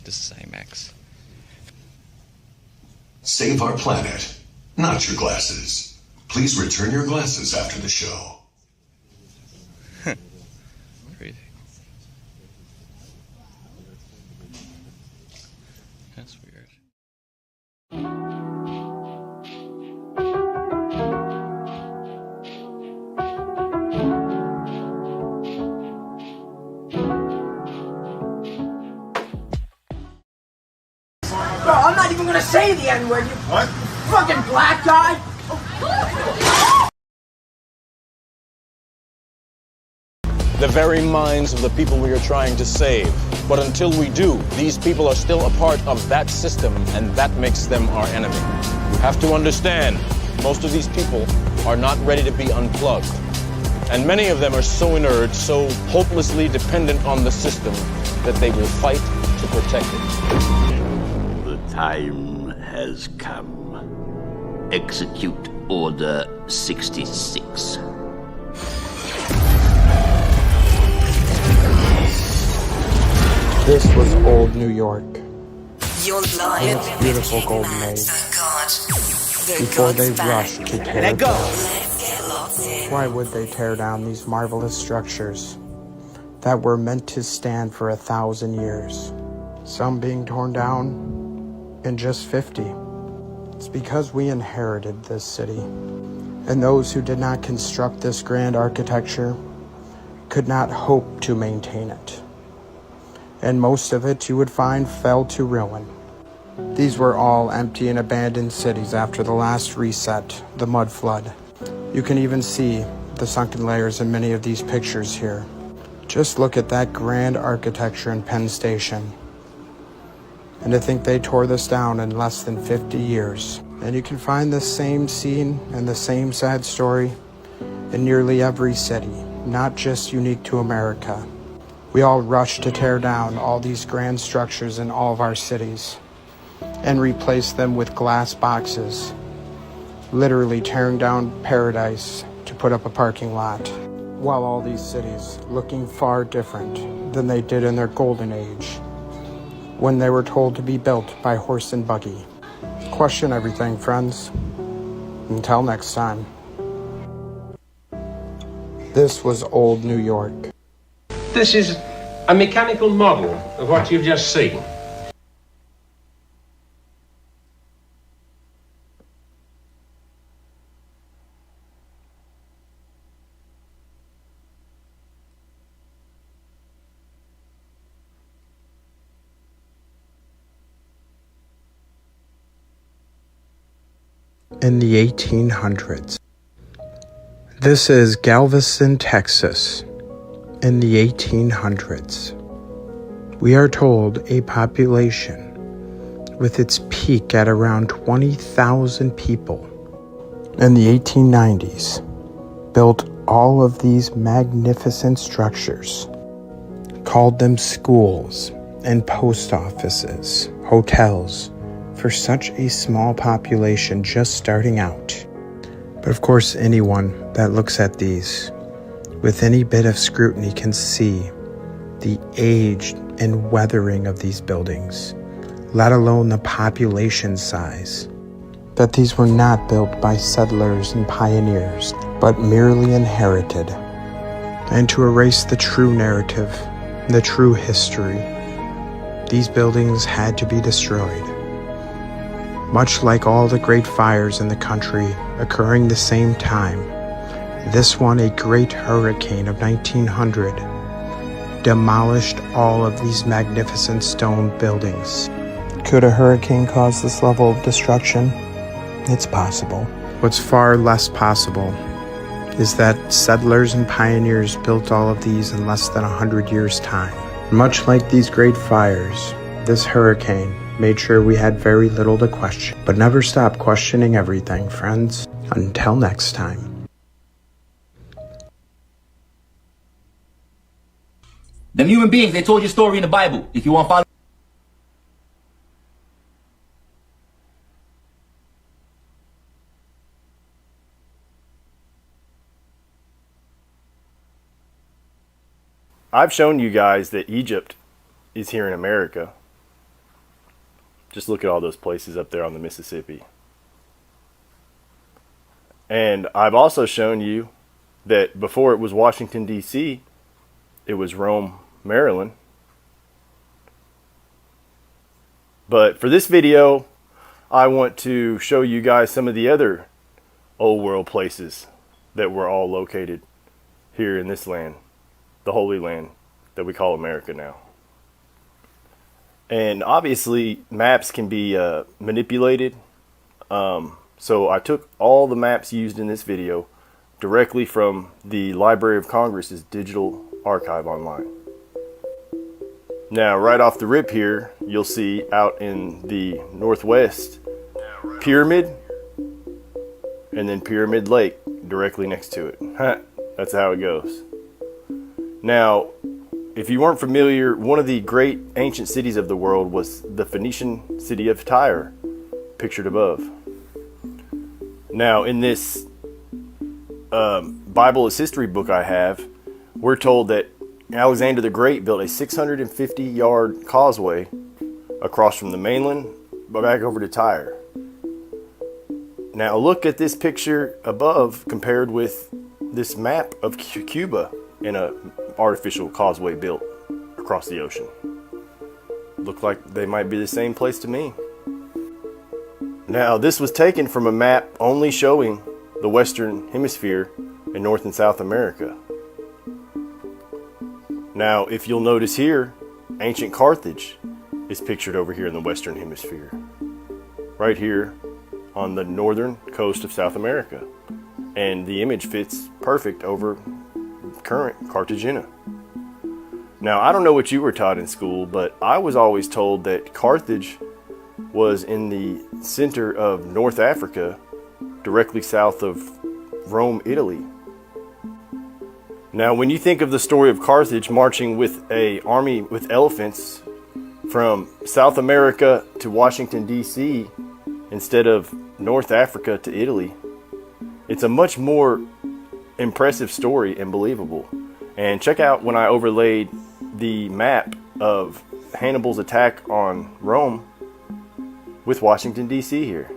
This is IMAX. Save our planet, not your glasses. Please return your glasses after the show. Crazy. That's weird. Bro, I'm not even gonna say the N-word, you fucking black guy! The very minds of the people we are trying to save. But until we do, these people are still a part of that system, and that makes them our enemy. You have to understand, most of these people are not ready to be unplugged. And many of them are so inert, so hopelessly dependent on the system, that they will fight to protect it. The time has come. Execute Order 66. This was old New York. You're lying. In its beautiful golden age. Before they rushed to tear it down. Why would they tear down these marvelous structures that were meant to stand for 1,000 years? Some being torn down in just 50. It's because we inherited this city. And those who did not construct this grand architecture could not hope to maintain it. And most of it, you would find, fell to ruin. These were all empty and abandoned cities after the last reset, the mud flood. You can even see the sunken layers in many of these pictures here. Just look at that grand architecture in Penn Station. And to think they tore this down in less than 50 years. And you can find the same scene and the same sad story in nearly every city, not just unique to America. We all rush to tear down all these grand structures in all of our cities and replace them with glass boxes, literally tearing down paradise to put up a parking lot, while all these cities looking far different than they did in their golden age when they were told to be built by horse and buggy. Question everything, friends. Until next time. This was old New York. This is a mechanical model of what you've just seen. In the 1800s. This is Galveston, Texas. In the 1800s, we are told a population with its peak at around 20,000 people in the 1890s built all of these magnificent structures, called them schools and post offices, hotels, for such a small population just starting out. But of course, anyone that looks at these with any bit of scrutiny can see the age and weathering of these buildings, let alone the population size. That these were not built by settlers and pioneers, but merely inherited. And to erase the true narrative, the true history, these buildings had to be destroyed. Much like all the great fires in the country occurring the same time, this one, a great hurricane of 1900, demolished all of these magnificent stone buildings. Could a hurricane cause this level of destruction? It's possible. What's far less possible is that settlers and pioneers built all of these in less than 100 years' time. Much like these great fires, this hurricane made sure we had very little to question. But never stop questioning everything, friends. Until next time. Them human beings, they told you a story in the Bible. If you want to follow. I've shown you guys that Egypt is here in America. Just look at all those places up there on the Mississippi. And I've also shown you that before it was Washington, D.C., it was Rome, Maryland. But for this video, I want to show you guys some of the other old world places that were all located here in this land, the Holy Land that we call America now. And obviously maps can be manipulated. So I took all the maps used in this video directly from the Library of Congress's digital archive online. Now, right off the rip here, you'll see out in the northwest, Pyramid, and then Pyramid Lake directly next to it. That's how it goes. Now, if you weren't familiar, one of the great ancient cities of the world was the Phoenician city of Tyre, pictured above. Now, in this Bible is History book I have, we're told that Alexander the Great built a 650-yard causeway across from the mainland back over to Tyre. Now look at this picture above compared with this map of Cuba in an artificial causeway built across the ocean. Look like they might be the same place to me. Now this was taken from a map only showing the Western Hemisphere in North and South America. Now, if you'll notice here, ancient Carthage is pictured over here in the Western Hemisphere, right here on the northern coast of South America. And the image fits perfect over current Cartagena. Now, I don't know what you were taught in school, but I was always told that Carthage was in the center of North Africa, directly south of Rome, Italy. Now, when you think of the story of Carthage marching with an army with elephants from South America to Washington, D.C., instead of North Africa to Italy, it's a much more impressive story and believable. And check out when I overlaid the map of Hannibal's attack on Rome with Washington, D.C. here.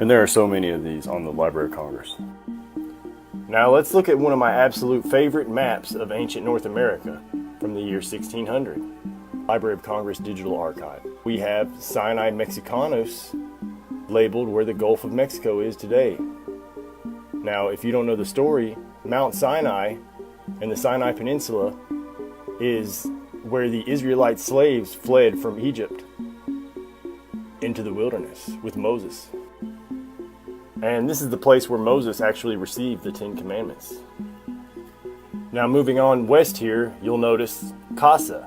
And there are so many of these on the Library of Congress. Now let's look at one of my absolute favorite maps of ancient North America from the year 1600. Library of Congress Digital Archive. We have Sinai Mexicanos labeled where the Gulf of Mexico is today. Now, if you don't know the story, Mount Sinai and the Sinai Peninsula is where the Israelite slaves fled from Egypt into the wilderness with Moses. And this is the place where Moses actually received the Ten Commandments. Now moving on west here, you'll notice Casa.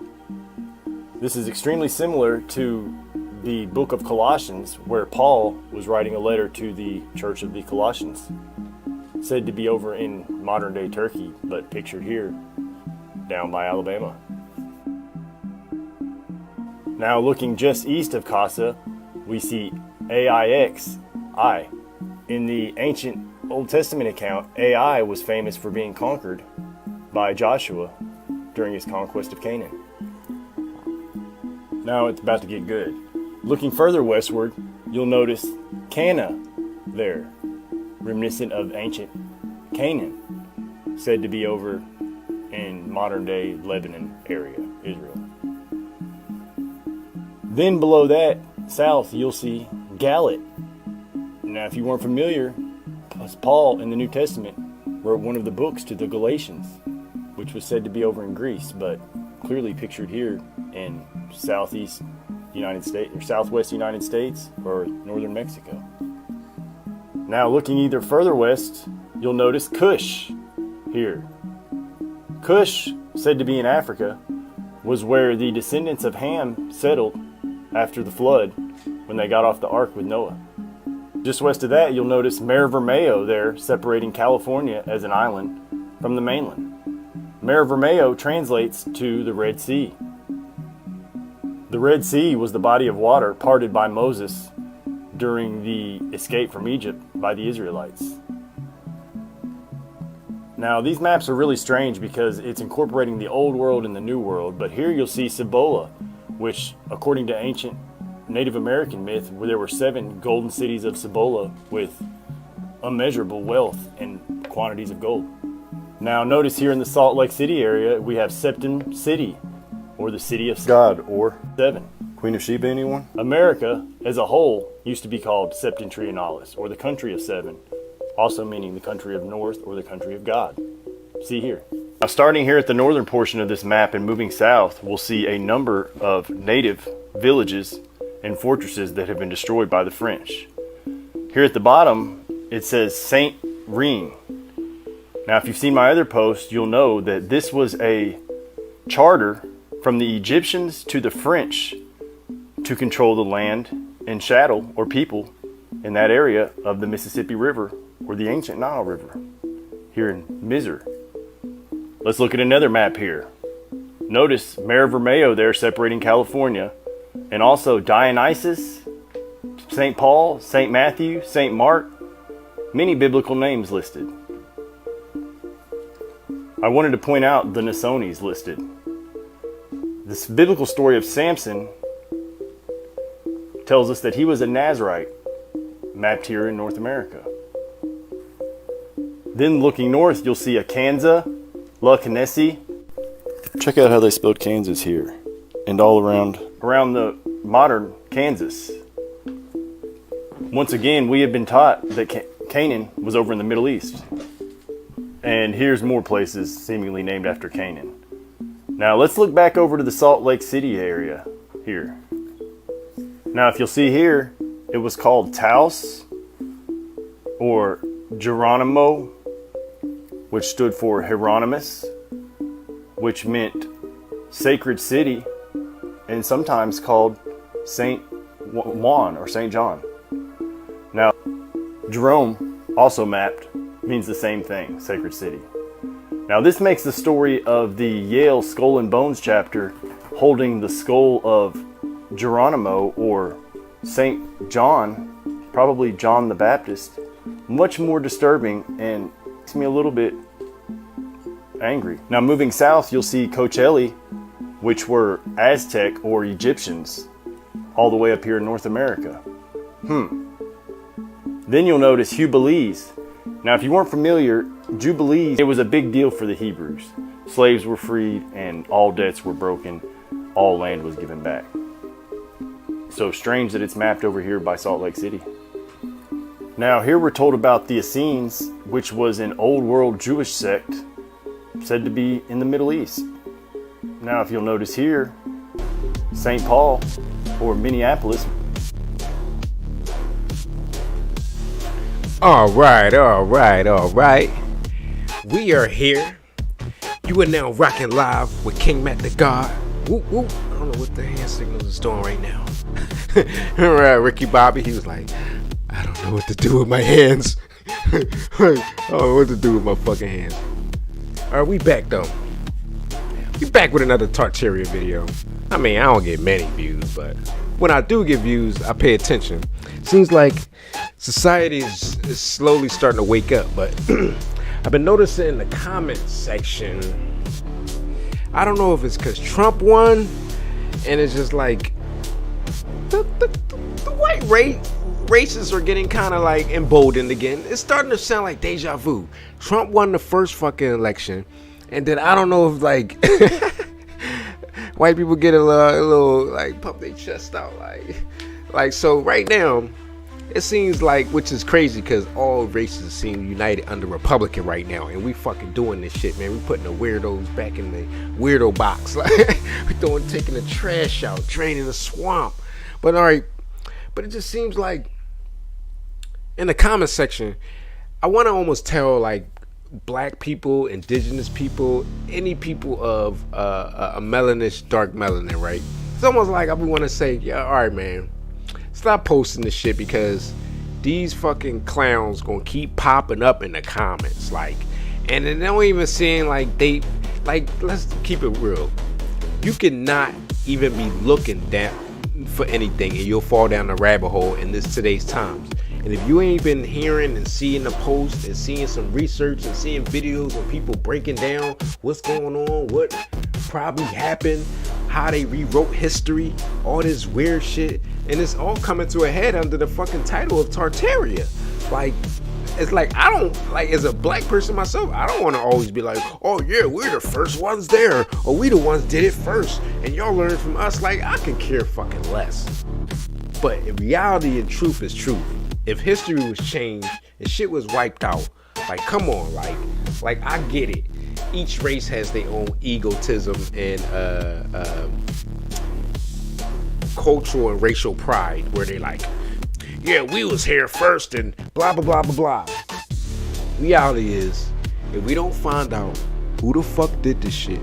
This is extremely similar to the book of Colossians, where Paul was writing a letter to the church of the Colossians. Said to be over in modern day Turkey, but pictured here down by Alabama. Now looking just east of Casa, we see AIX, I. In the ancient Old Testament account, Ai was famous for being conquered by Joshua during his conquest of Canaan. Now it's about to get good. Looking further westward, you'll notice Cana there, reminiscent of ancient Canaan, said to be over in modern day Lebanon area, Israel. Then below that, south, you'll see Galat. Now, if you weren't familiar, Paul in the New Testament wrote one of the books to the Galatians, which was said to be over in Greece, but clearly pictured here in southeast United States, or southwest United States, or northern Mexico. Now, looking either further west, you'll notice Cush here. Cush, said to be in Africa, was where the descendants of Ham settled after the flood when they got off the ark with Noah. Just west of that, you'll notice Mar Vermelho there, separating California as an island from the mainland. Mar Vermelho translates to the Red Sea. The Red Sea was the body of water parted by Moses during the escape from Egypt by the Israelites. Now, these maps are really strange because it's incorporating the old world and the new world, but here you'll see Cibola, which, according to ancient Native American myth where there were 7 golden cities of Cibola with immeasurable wealth and quantities of gold. Now notice here in the Salt Lake City area, we have Septim City, or the City of God, or 7. Queen of Sheba, anyone? America, as a whole, used to be called Septentrionalis, or the country of 7, also meaning the country of North, or the country of God. See here. Now starting here at the northern portion of this map and moving south, we'll see a number of native villages and fortresses that have been destroyed by the French. Here at the bottom, it says Saint Ring. Now, if you've seen my other post, you'll know that this was a charter from the Egyptians to the French to control the land and chattel or people in that area of the Mississippi River or the ancient Nile River here in Mizar. Let's look at another map here. Notice Mare Vermelho there separating California, and also Dionysus, St. Paul, St. Matthew, St. Mark, many biblical names listed. I wanted to point out the Nassonis listed. This biblical story of Samson tells us that he was a Nazarite, mapped here in North America. Then looking north, you'll see a Kansas, La Canesi. Check out how they spelled Kansas here and all around the modern Kansas. Once again, we have been taught that Canaan was over in the Middle East. And here's more places seemingly named after Canaan. Now let's look back over to the Salt Lake City area here. Now if you'll see here, it was called Taos or Geronimo, which stood for Hieronymus, which meant sacred city, and sometimes called Saint Juan or Saint John. Now Jerome, also mapped, means the same thing, sacred city. Now this makes the story of the Yale Skull and Bones chapter holding the skull of Geronimo or Saint John, probably John the Baptist, much more disturbing and makes me a little bit angry. Now moving south, you'll see Coachella, which were Aztec or Egyptians, all the way up here in North America. Then you'll notice Jubilees. Now, if you weren't familiar, Jubilees, it was a big deal for the Hebrews. Slaves were freed and all debts were broken. All land was given back. So strange that it's mapped over here by Salt Lake City. Now, here we're told about the Essenes, which was an old world Jewish sect said to be in the Middle East. Now, if you'll notice here, St. Paul or Minneapolis. All right. We are here. You are now rocking live with King MattTheGod. Whoop, whoop. I don't know what the hand signals is doing right now. Remember Ricky Bobby? He was like, I don't know what to do with my hands. I don't know what to do with my fucking hands. All right, we back though. We back with another Tartaria video. I mean, I don't get many views, but when I do get views, I pay attention. Seems like society is slowly starting to wake up, but I've been noticing in the comments section, I don't know if it's because Trump won, and it's just like the white racists are getting kind of like emboldened again. It's starting to sound like deja vu. Trump won the first fucking election, and then I don't know if like white people get a little like pump their chest out like so right now. It seems like, which is crazy because all races seem united under Republican right now, and we fucking doing this shit, man. We putting the weirdos back in the weirdo box, like we taking the trash out, draining the swamp. But all right, but it just seems like in the comment section, I want to almost tell like black people, indigenous people, any people of a melanish, dark melanin, right? It's almost like I want to say, yeah, all right, man. Stop posting this shit because these fucking clowns gonna keep popping up in the comments, like, and they don't even seem like they, like, let's keep it real. You cannot even be looking down for anything and you'll fall down the rabbit hole in today's times. And if you ain't been hearing and seeing the posts and seeing some research and seeing videos of people breaking down what's going on, what probably happened, how they rewrote history, all this weird shit, and it's all coming to a head under the fucking title of Tartaria. Like, it's like, I don't, like, as a black person myself, I don't want to always be like, oh yeah, we're the first ones there, or we the ones did it first, and y'all learned from us. Like, I can care fucking less. But reality and truth is truth. If history was changed and shit was wiped out, like, come on, like I get it. Each race has their own egotism and cultural and racial pride, where they like, yeah, we was here first and blah blah blah blah blah. Reality is, if we don't find out who the fuck did this shit,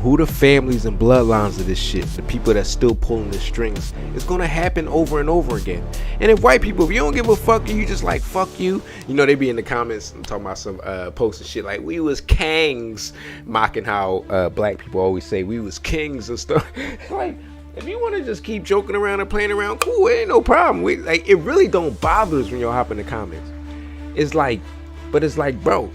who the families and bloodlines of this shit, the people that's still pulling the strings, it's gonna happen over and over again. And if white people, if you don't give a fuck, you just like, fuck you, you know, they be in the comments and talking about some posts and shit like, we was kangs, mocking how black people always say we was kings and stuff. Like, if you want to just keep joking around and playing around, cool, it ain't no problem. Like, it really don't bother us when y'all hop in the comments. It's like, but it's like, bro,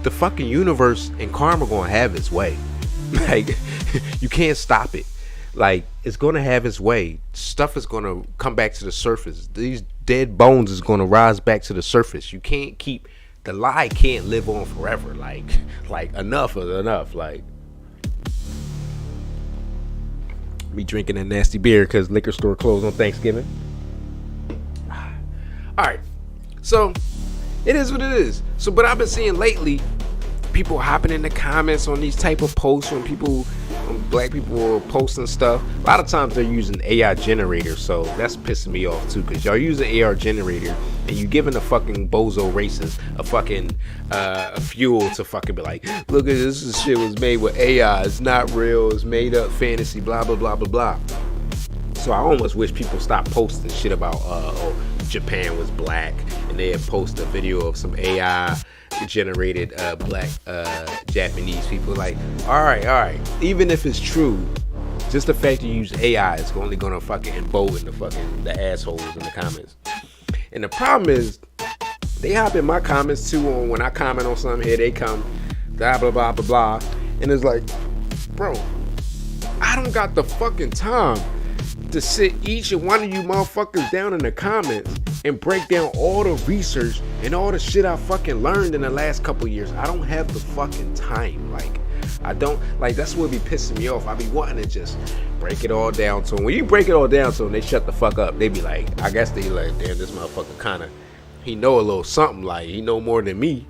the fucking universe and karma gonna have its way. Like, you can't stop it. Like, it's gonna have its way. Stuff is gonna come back to the surface. These dead bones is gonna rise back to the surface. You can't keep, the lie can't live on forever. Like enough is enough. Like, me drinking a nasty beer because liquor store closed on Thanksgiving. All right, so it is what it is. So, but I've been seeing lately, people hopping in the comments on these type of posts when black people are posting stuff. A lot of times they're using AI generators, so that's pissing me off too, because y'all use an AI generator and you giving the fucking bozo racists a fucking a fuel to fucking be like, look at this shit was made with AI, it's not real, it's made up fantasy, blah blah blah blah blah. So I almost wish people stop posting shit about Japan was black, and they had posted a video of some AI generated black Japanese people. Like, all right, even if it's true, just the fact you use AI is only gonna fucking embolden the assholes in the comments. And the problem is, they hop in my comments too, on when I comment on something, here they come, blah blah blah blah blah, and it's like, bro, I don't got the fucking time to sit each and one of you motherfuckers down in the comments and break down all the research and all the shit I fucking learned in the last couple years. I don't have the fucking time. Like, I don't, like, that's what be pissing me off. I be wanting to just break it all down to them. When you break it all down to them, they shut the fuck up. They be like, I guess they like, damn, this motherfucker kinda, he know a little something, like, he know more than me.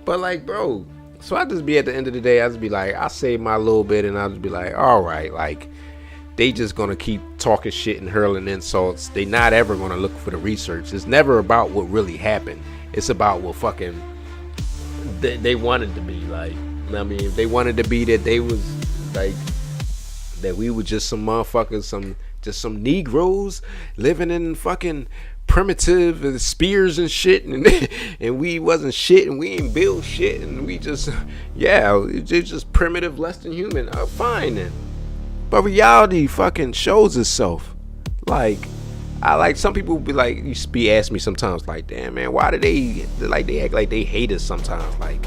But like, bro, so I just be at the end of the day, I just be like, I say my little bit and I just be like, all right, like, they just gonna keep talking shit and hurling insults. They not ever gonna look for the research. It's never about what really happened. It's about what fucking they wanted to be. Like, I mean, if they wanted to be that they was like, that we were just some motherfuckers, just some Negroes living in fucking primitive spears and shit, and we wasn't shit, and we ain't build shit, and we just, yeah, it's just primitive, less than human. Fine then. But reality fucking shows itself. Like, I like, some people be like, used to be asking me sometimes, like, damn man, why do they act like they hate us sometimes? Like,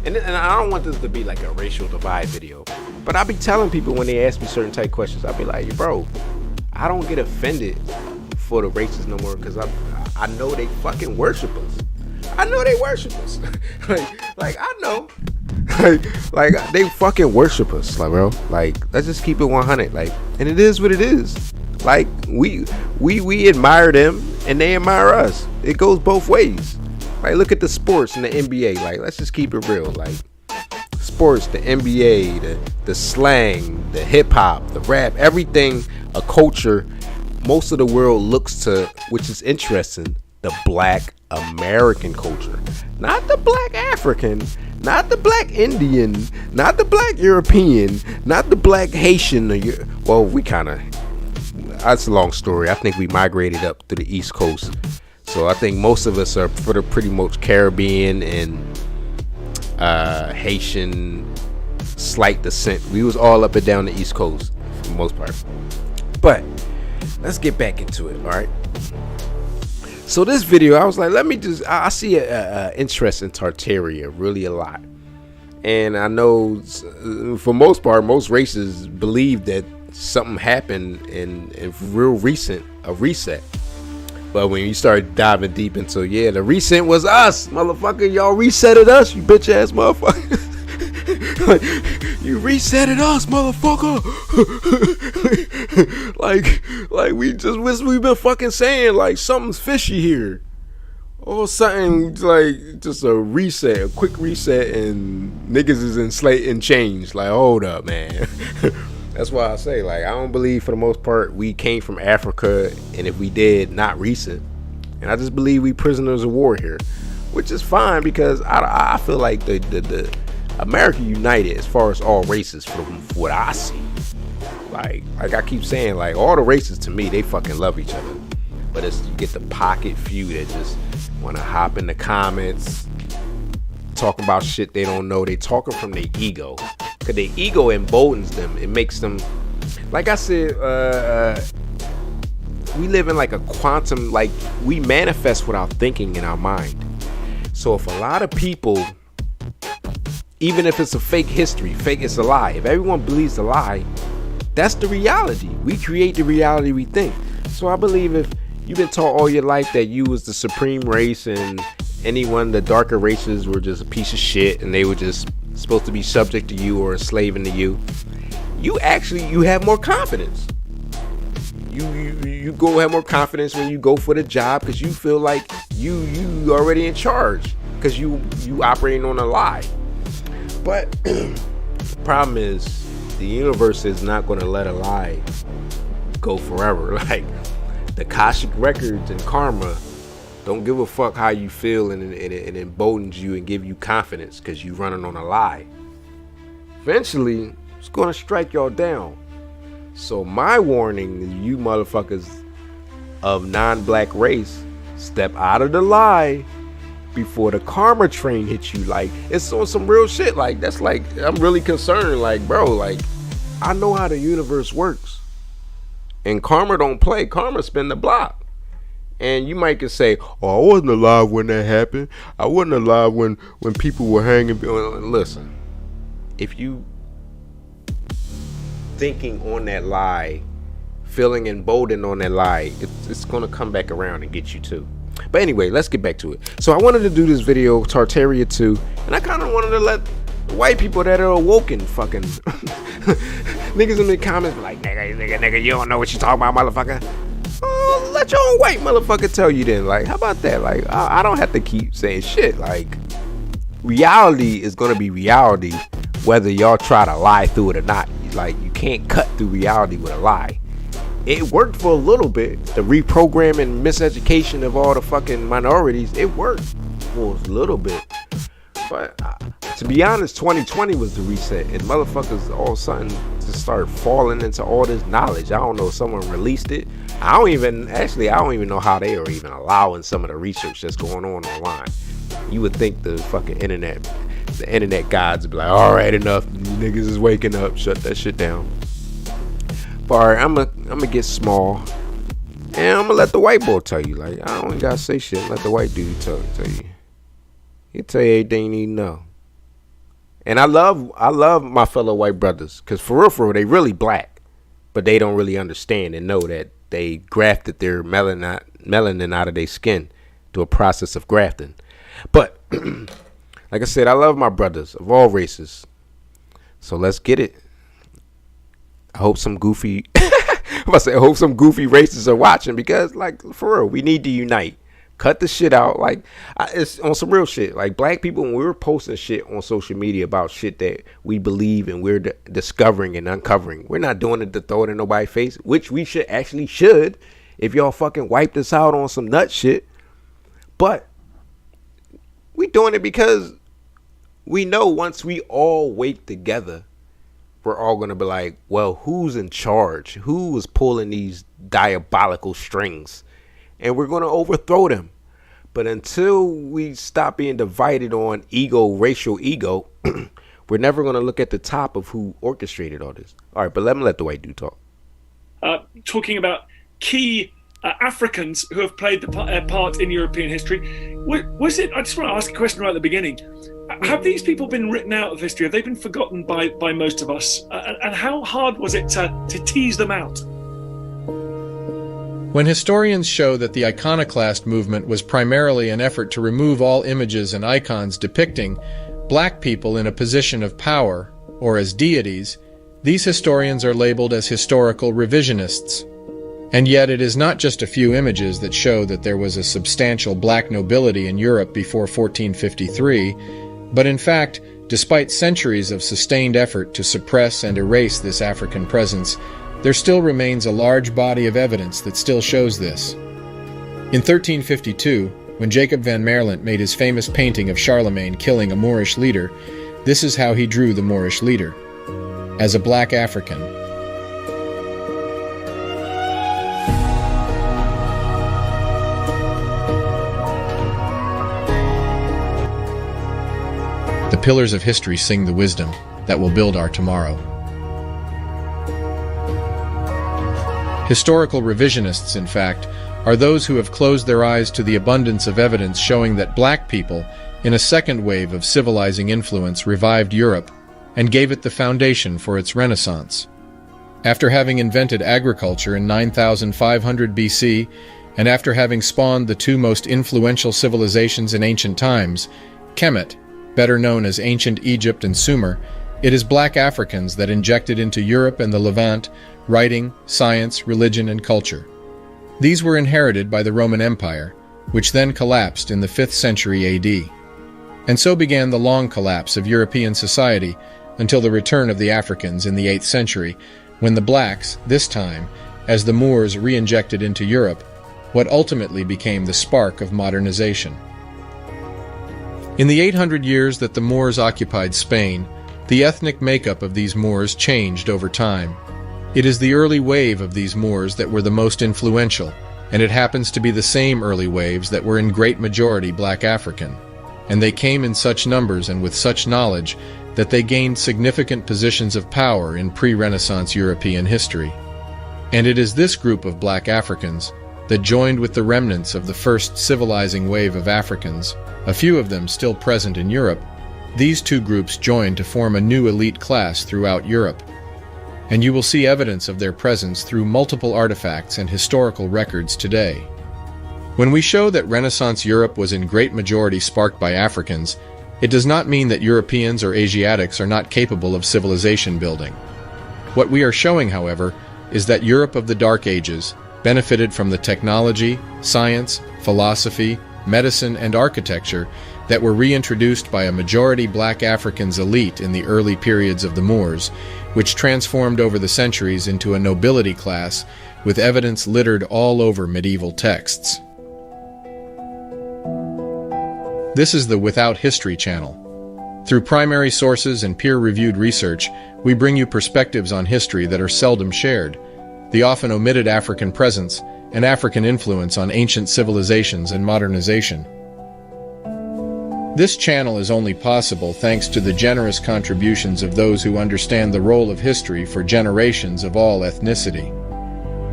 and I don't want this to be like a racial divide video, but I be telling people when they ask me certain type questions, I be like, bro, I don't get offended for the racists no more, because I know they fucking worship us. I know they worship us. like I know. like they fucking worship us, like, bro. Like, let's just keep it 100. Like, and it is what it is. Like, we admire them and they admire us. It goes both ways. Like, look at the sports and the NBA. Like, let's just keep it real. Like, sports, the NBA, the slang, the hip hop, the rap, everything, a culture most of the world looks to, which is interesting, the black American culture, not the black African, not the black Indian, not the black European, not the black Haitian. Well, we kind of, that's a long story. I think we migrated up to the East Coast, so I think most of us are for the pretty much Caribbean and Haitian slight descent. We was all up and down the East Coast for the most part. But let's get back into it. All right. So this video, I was like, let me just, I see a interest in Tartaria really a lot. And I know for most part, most races believe that something happened in real recent, a reset. But when you start diving deep into, yeah, the reset was us, motherfucker. Y'all resetted us, you bitch ass motherfucker. Like, you resetted us, motherfucker. like we've been fucking saying, like, something's fishy here. Or something like just a reset, a quick reset, and niggas is in change. Like, hold up, man. That's why I say, like, I don't believe for the most part we came from Africa, and if we did, not recent. And I just believe we prisoners of war here, which is fine because I feel like the America united as far as all races from what I see. Like I keep saying, like, all the races to me, they fucking love each other. But it's, you get the pocket few that just want to hop in the comments, talking about shit they don't know. They talking from their ego, because their ego emboldens them. It makes them, like I said, we live in like a quantum, like we manifest without thinking in our mind. So if a lot of people, even if it's a fake history, it's a lie. If everyone believes a lie, that's the reality. We create the reality we think. So I believe if you've been taught all your life that you was the supreme race and the darker races were just a piece of shit and they were just supposed to be subject to you or enslaving to you, you have more confidence. You go have more confidence when you go for the job because you feel like you already in charge because you operating on a lie. But the problem is the universe is not going to let a lie go forever. Like, the Akashic records and karma don't give a fuck how you feel, and it emboldens you and give you confidence because you running on a lie. Eventually, it's gonna strike y'all down. So my warning to you motherfuckers of non-black race, step out of the lie before the karma train hits you. Like, it's on some real shit. Like, that's like, I'm really concerned. Like, bro, like, I know how the universe works. And karma don't play. Karma spin the block. And you might could say, oh, I wasn't alive when that happened. I wasn't alive when people were hanging. Listen, if you thinking on that lie, feeling emboldened on that lie, it's going to come back around and get you too. But anyway, let's get back to it. So I wanted to do this video, Tartaria 2, and I kind of wanted to let the white people that are awoken fucking niggas in the comments be like, nigga, you don't know what you talking about, motherfucker. Oh, let your own white motherfucker tell you then. Like, how about that? Like, I don't have to keep saying shit. Like, reality is gonna be reality whether y'all try to lie through it or not. Like, you can't cut through reality with a lie. It worked for a little bit. The reprogramming, miseducation of all the fucking minorities, it worked for a little bit. But to be honest, 2020 was the reset, and motherfuckers all of a sudden just started falling into all this knowledge. I don't know if someone released it. I don't even know how they are even allowing some of the research that's going on online. You would think the fucking internet gods would be like, all right, enough. These niggas is waking up. Shut that shit down. But all right, I'm gonna get small, and I'm gonna let the white boy tell you. Like, I don't gotta say shit. Let the white dude tell you. He'll tell you everything you need to know. And I love my fellow white brothers, because for real, they really black, but they don't really understand and know that they grafted their melanin out of their skin through a process of grafting. But like I said, I love my brothers of all races. So let's get it. I hope some goofy racists are watching, because, like, for real, we need to unite. Cut the shit out. Like, it's on some real shit. Like, black people, when we were posting shit on social media about shit that we believe and we're discovering and uncovering, we're not doing it to throw it in nobody's face, which we should if y'all fucking wiped us out on some nut shit. But we doing it because we know once we all wake together, we're all going to be like, well, who's in charge? Who is pulling these diabolical strings? And we're going to overthrow them. But until we stop being divided on racial ego, we're never going to look at the top of who orchestrated all this. All right, but let the white dude talk. Talking about key Africans who have played the part in European history. Was it? I just want to ask a question right at the beginning. Have these people been written out of history? Have they been forgotten by most of us? And how hard was it to tease them out? When historians show that the iconoclast movement was primarily an effort to remove all images and icons depicting black people in a position of power, or as deities, these historians are labeled as historical revisionists. And yet it is not just a few images that show that there was a substantial black nobility in Europe before 1453, but in fact, despite centuries of sustained effort to suppress and erase this African presence, there still remains a large body of evidence that still shows this. In 1352, when Jacob van Maerlant made his famous painting of Charlemagne killing a Moorish leader, this is how he drew the Moorish leader: as a black African. The pillars of history sing the wisdom that will build our tomorrow. Historical revisionists, in fact, are those who have closed their eyes to the abundance of evidence showing that black people, in a second wave of civilizing influence, revived Europe and gave it the foundation for its renaissance. After having invented agriculture in 9500 BC, and after having spawned the two most influential civilizations in ancient times, Kemet, better known as ancient Egypt and Sumer, it is black Africans that injected into Europe and the Levant writing, science, religion, and culture. These were inherited by the Roman Empire, which then collapsed in the 5th century AD. And so began the long collapse of European society until the return of the Africans in the 8th century, when the blacks, this time, as the Moors re-injected into Europe, what ultimately became the spark of modernization. In the 800 years that the Moors occupied Spain, the ethnic makeup of these Moors changed over time. It is the early wave of these Moors that were the most influential, and it happens to be the same early waves that were in great majority black African. And they came in such numbers and with such knowledge that they gained significant positions of power in pre-Renaissance European history. And it is this group of black Africans that joined with the remnants of the first civilizing wave of Africans, a few of them still present in Europe. These two groups joined to form a new elite class throughout Europe. And you will see evidence of their presence through multiple artifacts and historical records today. When we show that Renaissance Europe was in great majority sparked by Africans, it does not mean that Europeans or Asiatics are not capable of civilization building. What we are showing, however, is that Europe of the Dark Ages benefited from the technology, science, philosophy, medicine, and architecture that were reintroduced by a majority black Africans elite in the early periods of the Moors, which transformed over the centuries into a nobility class with evidence littered all over medieval texts. This is the Without History channel. Through primary sources and peer-reviewed research, we bring you perspectives on history that are seldom shared, the often omitted African presence and African influence on ancient civilizations and modernization. This channel is only possible thanks to the generous contributions of those who understand the role of history for generations of all ethnicity.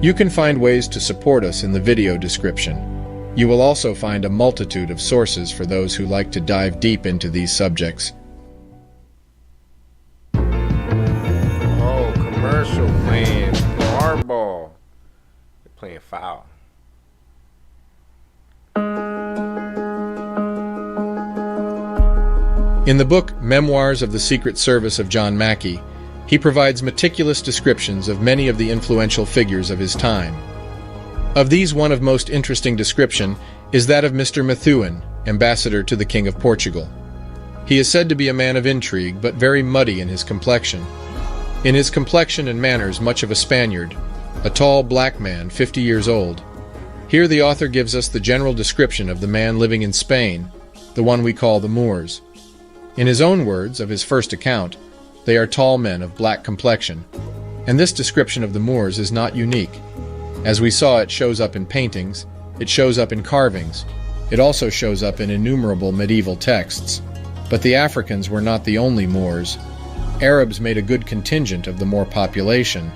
You can find ways to support us in the video description. You will also find a multitude of sources for those who like to dive deep into these subjects. Oh, commercial playing hardball. They're playing foul. In the book Memoirs of the Secret Service of John Mackey, he provides meticulous descriptions of many of the influential figures of his time. Of these, one of most interesting description is that of Mr. Methuen, ambassador to the King of Portugal. He is said to be a man of intrigue, but very muddy in his complexion. In his complexion and manners much of a Spaniard, a tall black man, 50 years old. Here the author gives us the general description of the man living in Spain, the one we call the Moors. In his own words, of his first account, they are tall men of black complexion, and this description of the Moors is not unique. As we saw, it shows up in paintings, it shows up in carvings, it also shows up in innumerable medieval texts. But the Africans were not the only Moors. Arabs made a good contingent of the Moor population,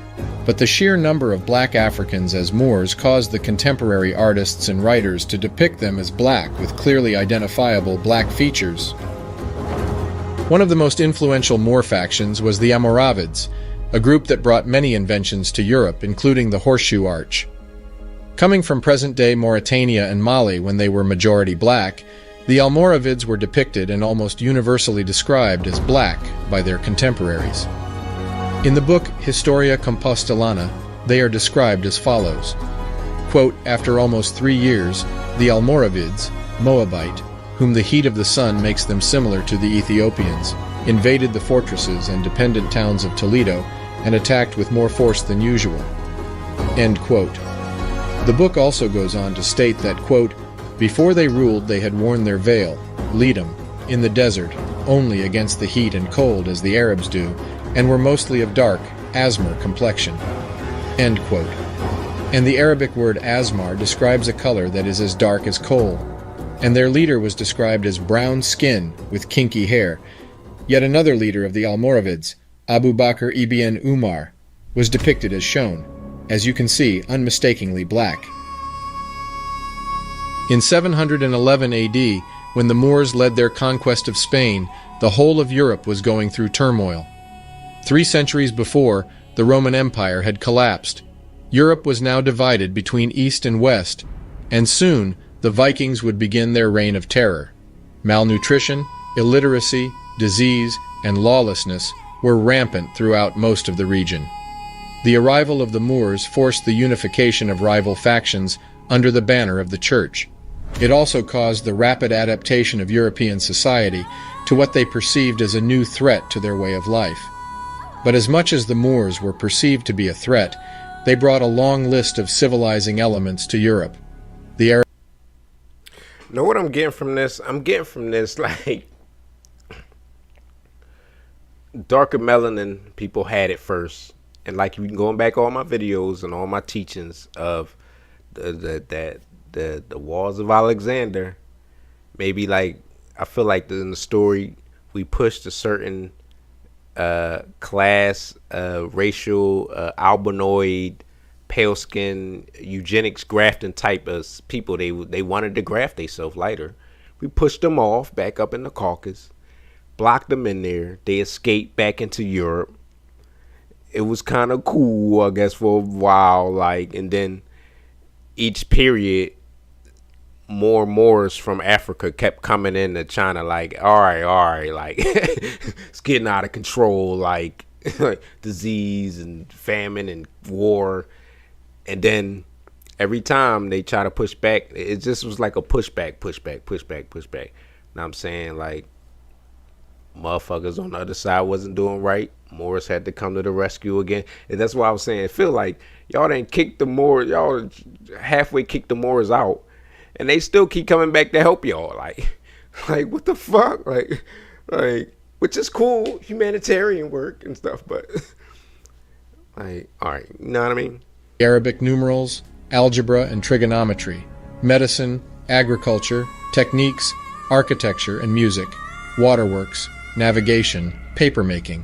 but the sheer number of black Africans as Moors caused the contemporary artists and writers to depict them as black with clearly identifiable black features. One of the most influential Moor factions was the Almoravids, a group that brought many inventions to Europe, including the horseshoe arch. Coming from present-day Mauritania and Mali when they were majority black, the Almoravids were depicted and almost universally described as black by their contemporaries. In the book Historia Compostelana, they are described as follows. Quote, after almost 3 years, the Almoravids, Moabite, whom the heat of the sun makes them similar to the Ethiopians, invaded the fortresses and dependent towns of Toledo and attacked with more force than usual. End quote. The book also goes on to state that, quote, before they ruled they had worn their veil, lidam, in the desert, only against the heat and cold as the Arabs do, and were mostly of dark, asmar complexion. End quote. And the Arabic word asmar describes a color that is as dark as coal, and their leader was described as brown skin with kinky hair. Yet another leader of the Almoravids, Abu Bakr ibn Umar, was depicted as shown, as you can see, unmistakably black. In 711 AD, when the Moors led their conquest of Spain, the whole of Europe was going through turmoil. 3 centuries before, the Roman Empire had collapsed. Europe was now divided between East and West, and soon the Vikings would begin their reign of terror. Malnutrition, illiteracy, disease, and lawlessness were rampant throughout most of the region. The arrival of the Moors forced the unification of rival factions under the banner of the Church. It also caused the rapid adaptation of European society to what they perceived as a new threat to their way of life. But as much as the Moors were perceived to be a threat, they brought a long list of civilizing elements to Europe. The Know what I'm getting from this? I'm getting from this, like, darker melanin people had it first. And like, you can go back all my videos and all my teachings of the walls of Alexander. Maybe, like, I feel like in the story we pushed a certain class, racial, albinoid, pale skin, eugenics grafting type of people. They wanted to graft themselves lighter. We pushed them off back up in the Caucasus, blocked them in there. They escaped back into Europe. It was kind of cool, I guess, for a while, like, and then each period, more Moors from Africa kept coming into China, like, all right, like, it's getting out of control, like, disease and famine and war. And then every time they try to push back, it just was like a pushback. Know what I'm saying? Like, motherfuckers on the other side wasn't doing right. Moors had to come to the rescue again. And that's why I was saying, I feel like y'all didn't kick the Moors, y'all halfway kicked the Moors out, and they still keep coming back to help y'all. Like what the fuck? Like, which is cool, humanitarian work and stuff, but like, all right, you know what I mean? Arabic numerals, algebra and trigonometry, medicine, agriculture, techniques, architecture and music, waterworks, navigation, papermaking.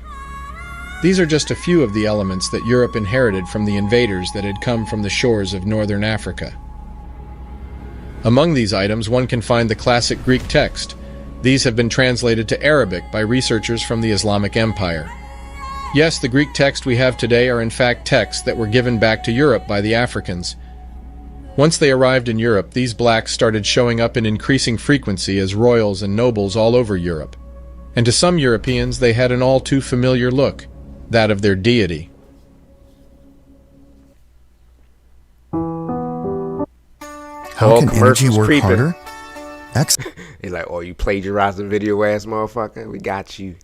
These are just a few of the elements that Europe inherited from the invaders that had come from the shores of northern Africa. Among these items, one can find the classic Greek text. These have been translated to Arabic by researchers from the Islamic Empire. Yes, the Greek text we have today are in fact texts that were given back to Europe by the Africans. Once they arrived in Europe, these blacks started showing up in increasing frequency as royals and nobles all over Europe. And to some Europeans, they had an all too familiar look, that of their deity. How can energy work harder? He's like, oh, you plagiarizing video ass motherfucker? We got you.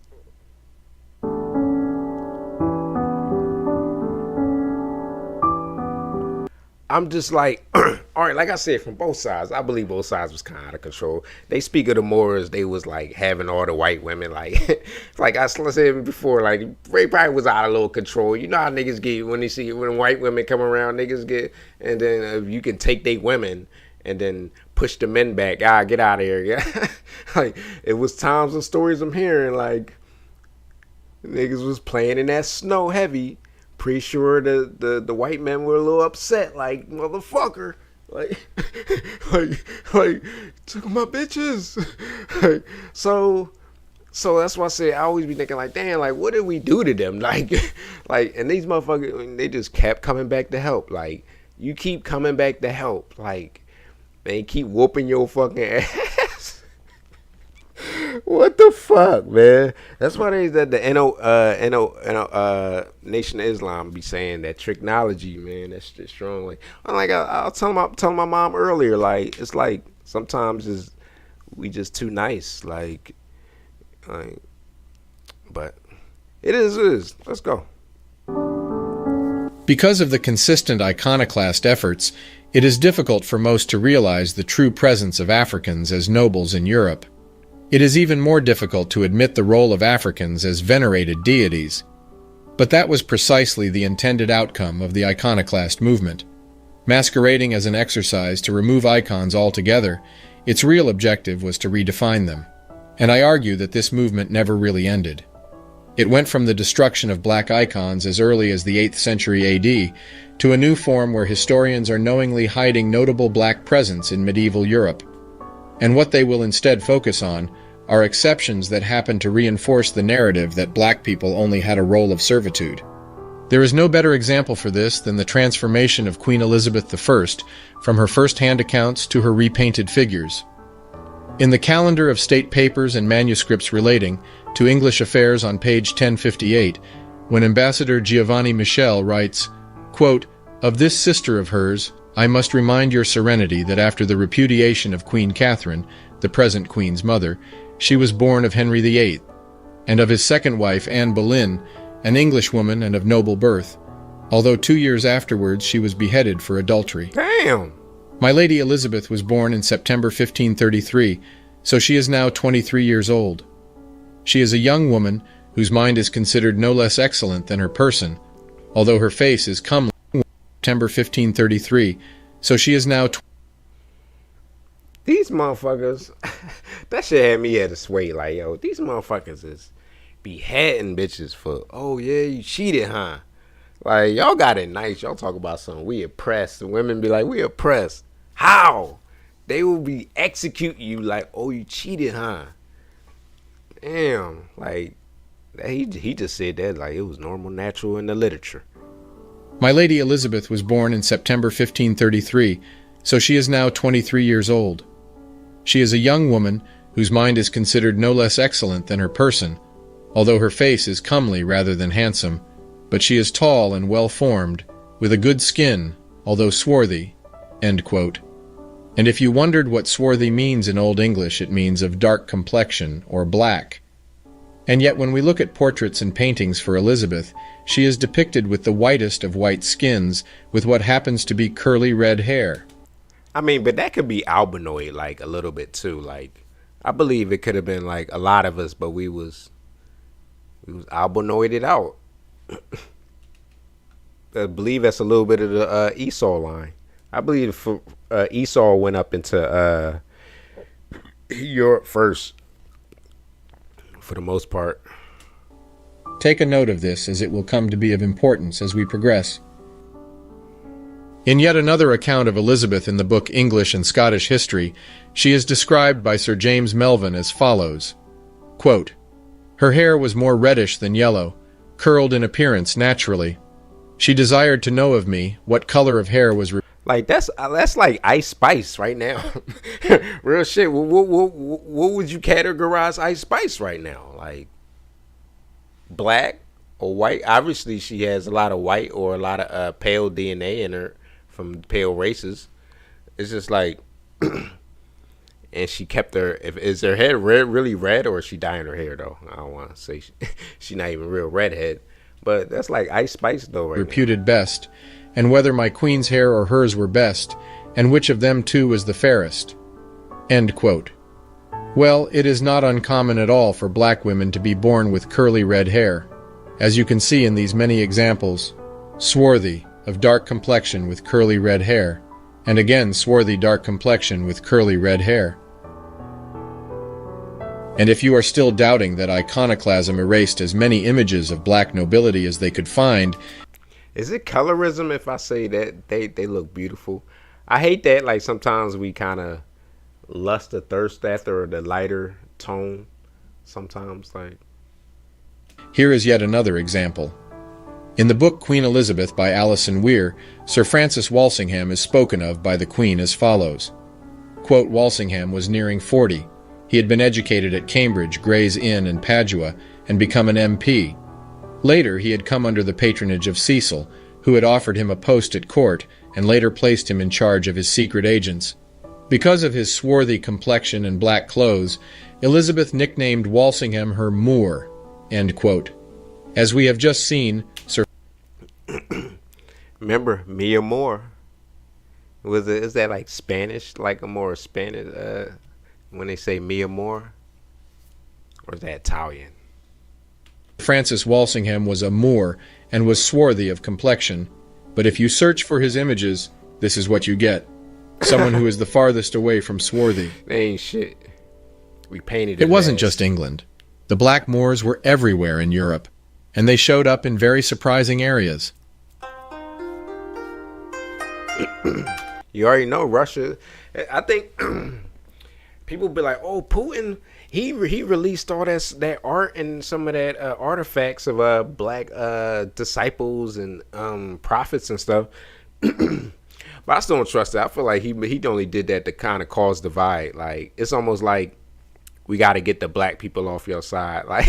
I'm just like, all right, like I said, from both sides, I believe both sides was kind of out of control. They speak of the Moors, they was like having all the white women, like, like I said before, like, Ray probably was out of little control. You know how niggas get when white women come around, niggas get, and then you can take they women and then push the men back. Get out of here. Yeah. Like, it was times and stories I'm hearing, like, niggas was playing in that snow heavy. Pretty sure the white men were a little upset, like, motherfucker, like took my bitches. Like, so So that's why I say I always be thinking like, damn, like what did we do to them? Like, and these motherfuckers, they just kept coming back to help. Like, you keep coming back to help. Like, they keep whooping your fucking ass. What the fuck, man? That's why they that the Nation of Islam be saying that technology, man. That's just strong. Like, I'll tell my mom earlier. Like, it's like sometimes we just too nice. Like, but it is. Let's go. Because of the consistent iconoclast efforts, it is difficult for most to realize the true presence of Africans as nobles in Europe. It is even more difficult to admit the role of Africans as venerated deities. But that was precisely the intended outcome of the iconoclast movement. Masquerading as an exercise to remove icons altogether, its real objective was to redefine them. And I argue that this movement never really ended. It went from the destruction of black icons as early as the 8th century AD to a new form where historians are knowingly hiding notable black presence in medieval Europe. And what they will instead focus on are exceptions that happen to reinforce the narrative that black people only had a role of servitude. There is no better example for this than the transformation of Queen Elizabeth I from her first-hand accounts to her repainted figures. In the Calendar of State Papers and Manuscripts Relating to English Affairs on page 1058, when Ambassador Giovanni Michel writes, quote, "Of this sister of hers, I must remind your serenity that after the repudiation of Queen Catherine, the present Queen's mother, she was born of Henry VIII, and of his second wife, Anne Boleyn, an Englishwoman and of noble birth, although 2 years afterwards she was beheaded for adultery." Damn! My Lady Elizabeth was born in September 1533, so she is now 23 years old. She is a young woman whose mind is considered no less excellent than her person, although her face is comely. September 1533, so she is now. These motherfuckers, that shit had me at a sway. Like, yo, these motherfuckers is beheading bitches for, oh yeah, you cheated, huh? Like, y'all got it nice. Y'all talk about something. We oppressed. The women be like, we oppressed. How? They will be executing you like, oh, you cheated, huh? Damn. Like, he just said that like it was normal, natural in the literature. My Lady Elizabeth was born in September 1533, so she is now 23 years old. She is a young woman whose mind is considered no less excellent than her person, although her face is comely rather than handsome, but she is tall and well-formed, with a good skin, although swarthy." End quote. And if you wondered what swarthy means in Old English, it means of dark complexion or black. And yet when we look at portraits and paintings for Elizabeth, she is depicted with the whitest of white skins, with what happens to be curly red hair. I mean, but that could be albinoid, like, a little bit, too. Like, I believe it could have been, like, a lot of us, but we was albinoided out. I believe that's a little bit of the Esau line. I believe Esau went up into Europe first, for the most part. Take a note of this, as it will come to be of importance as we progress. In yet another account of Elizabeth in the book English and Scottish History, she is described by Sir James Melvin as follows, quote, "Her hair was more reddish than yellow, curled in appearance naturally. She desired to know of me what color of hair was..." Like, that's like Ice Spice right now. Real shit. What would you categorize Ice Spice right now? Like, black or white? Obviously, she has a lot of white or a lot of pale DNA in her from pale races. It's just like, and she kept her. Is her hair really red, or is she dyeing her hair though? I don't want to say she's not even real redhead, but that's like Ice Spice though. Right reputed now. Best, and whether my queen's hair or hers were best, and which of them two was the fairest. End quote. Well, it is not uncommon at all for black women to be born with curly red hair, as you can see in these many examples. Swarthy, of dark complexion with curly red hair, and again swarthy dark complexion with curly red hair. And if you are still doubting that iconoclasm erased as many images of black nobility as they could find... Is it colorism if I say that they look beautiful? I hate that, like, sometimes we kind of lust or thirst after the lighter tone. sometimes. Like, here is yet another example. In the book Queen Elizabeth by Alison Weir, Sir Francis Walsingham is spoken of by the Queen as follows. Quote, Walsingham was nearing 40. He had been educated at Cambridge, Gray's Inn, and Padua, and become an MP. Later, he had come under the patronage of Cecil, who had offered him a post at court and later placed him in charge of his secret agents. Because of his swarthy complexion and black clothes, Elizabeth nicknamed Walsingham her Moor. End quote. As we have just seen, Sir... Remember, Mia Moore? Is that like Spanish? Like a more Spanish, when they say Mia Moore? Or is that Italian? Francis Walsingham was a Moor and was swarthy of complexion, but if you search for his images, this is what you get. Someone who is the farthest away from swarthy. They ain't shit. We painted it. It wasn't just England. The Black Moors were everywhere in Europe, and they showed up in very surprising areas. You already know Russia. I think people be like, "Oh, Putin, he released all that art and some of that artifacts of black disciples and prophets and stuff." But I still don't trust that. I feel like he only did that to kind of cause divide. Like, it's almost like we got to get the black people off your side. Like,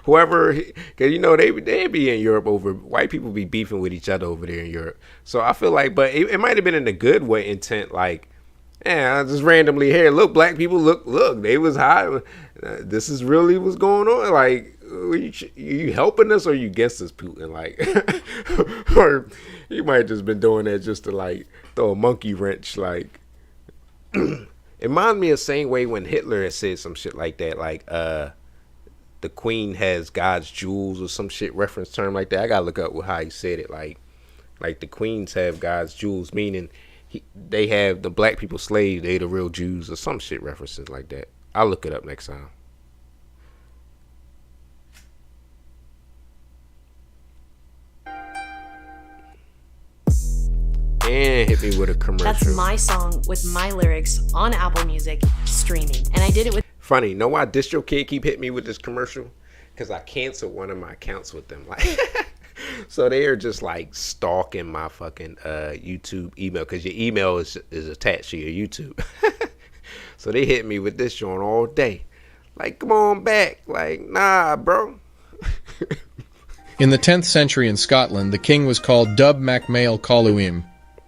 whoever, because you know they be in Europe over, white people be beefing with each other over there in Europe. So I feel like, but it might have been in a good way intent. Like, yeah, just randomly here, look, black people, look, they was high. This is really what's going on. Like, you helping us or you against us, Putin? Like, or you might have just been doing that just to like throw a monkey wrench. Like, it reminds me of the same way when Hitler had said some shit like that. Like, the queen has God's jewels or some shit reference term like that. I gotta look up how he said it. Like the queens have God's jewels, meaning they have the black people slaves. They the real Jews or some shit references like that. I'll look it up next time. And hit me with a commercial. That's my song with my lyrics on Apple Music streaming. And I did it with... Funny, know why DistroKid keep hitting me with this commercial? Because I canceled one of my accounts with them. Like, so they are just like stalking my fucking YouTube email. Because your email is attached to your YouTube. So they hit me with this joint all day. Like, come on back. Like, nah, bro. In the 10th century in Scotland, the king was called Dub Macmail Coluim.